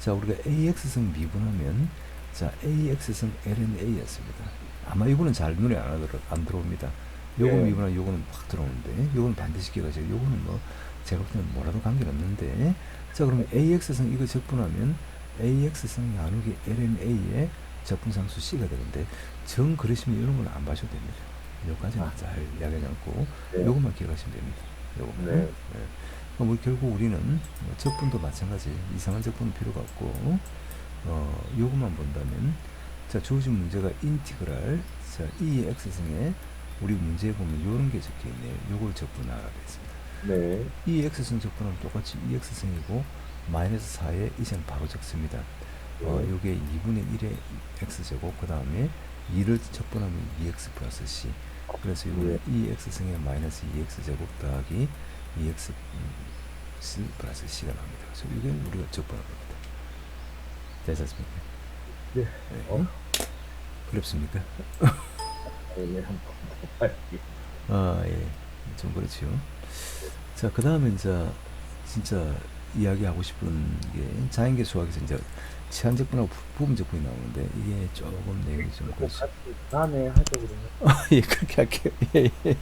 자, 우리가 AX승 미분하면 자, AX승 LNA였습니다. 아마 이거는 잘 눈에 안 들어옵니다. 요거 네. 미분하면 요거는 확 들어오는데 요거는 반드시 기억하세요. 요거는 뭐 제가 볼 때는 뭐라도 관계는 없는데 자, 그러면 AX승 이거 적분하면 AX승 나누기 LNA의 적분상수 C가 되는데 정 그러시면 이런 건 안 봐셔도 됩니다. 요까지는 잘 이야기하지 않고 네. 요것만 기억하시면 됩니다. 요것만. 네. 네. 그럼 결국 우리는 적분도 마찬가지 이상한 적분은 필요가 없고 요것만 본다면 자, 주어진 문제가 인티그랄 자, 이 x승에 우리 문제에 보면 요런 게 적혀 있네요. 요걸 적분하라 됐습니다. 네. 이 x승 적분하면 똑같이 이 x승이고 마이너스 4에 이제는 바로 적습니다. 요게 2분의 1의 x제곱 그 다음에 2를 적분하면 2x 플러스 c 그래서 이거는 2x승에 마이너스 2x제곱 더하기 2x C 플러스 C가 나옵니다. 그래서 이게 우리가 적분한 겁니다. 되셨습니까? 네. 네. 어렵습니까? 네. 아, 예. 좀 그렇죠. 자, 그 다음에 이제 진짜 이야기하고 싶은 게 자연계 수학에서 이제 치환적분하고 부분적분이 나오는데 이게 조금 내용이 좀 그렇죠. 다음에 하죠 그러면. 예, 그렇게 할게요. 예, 예.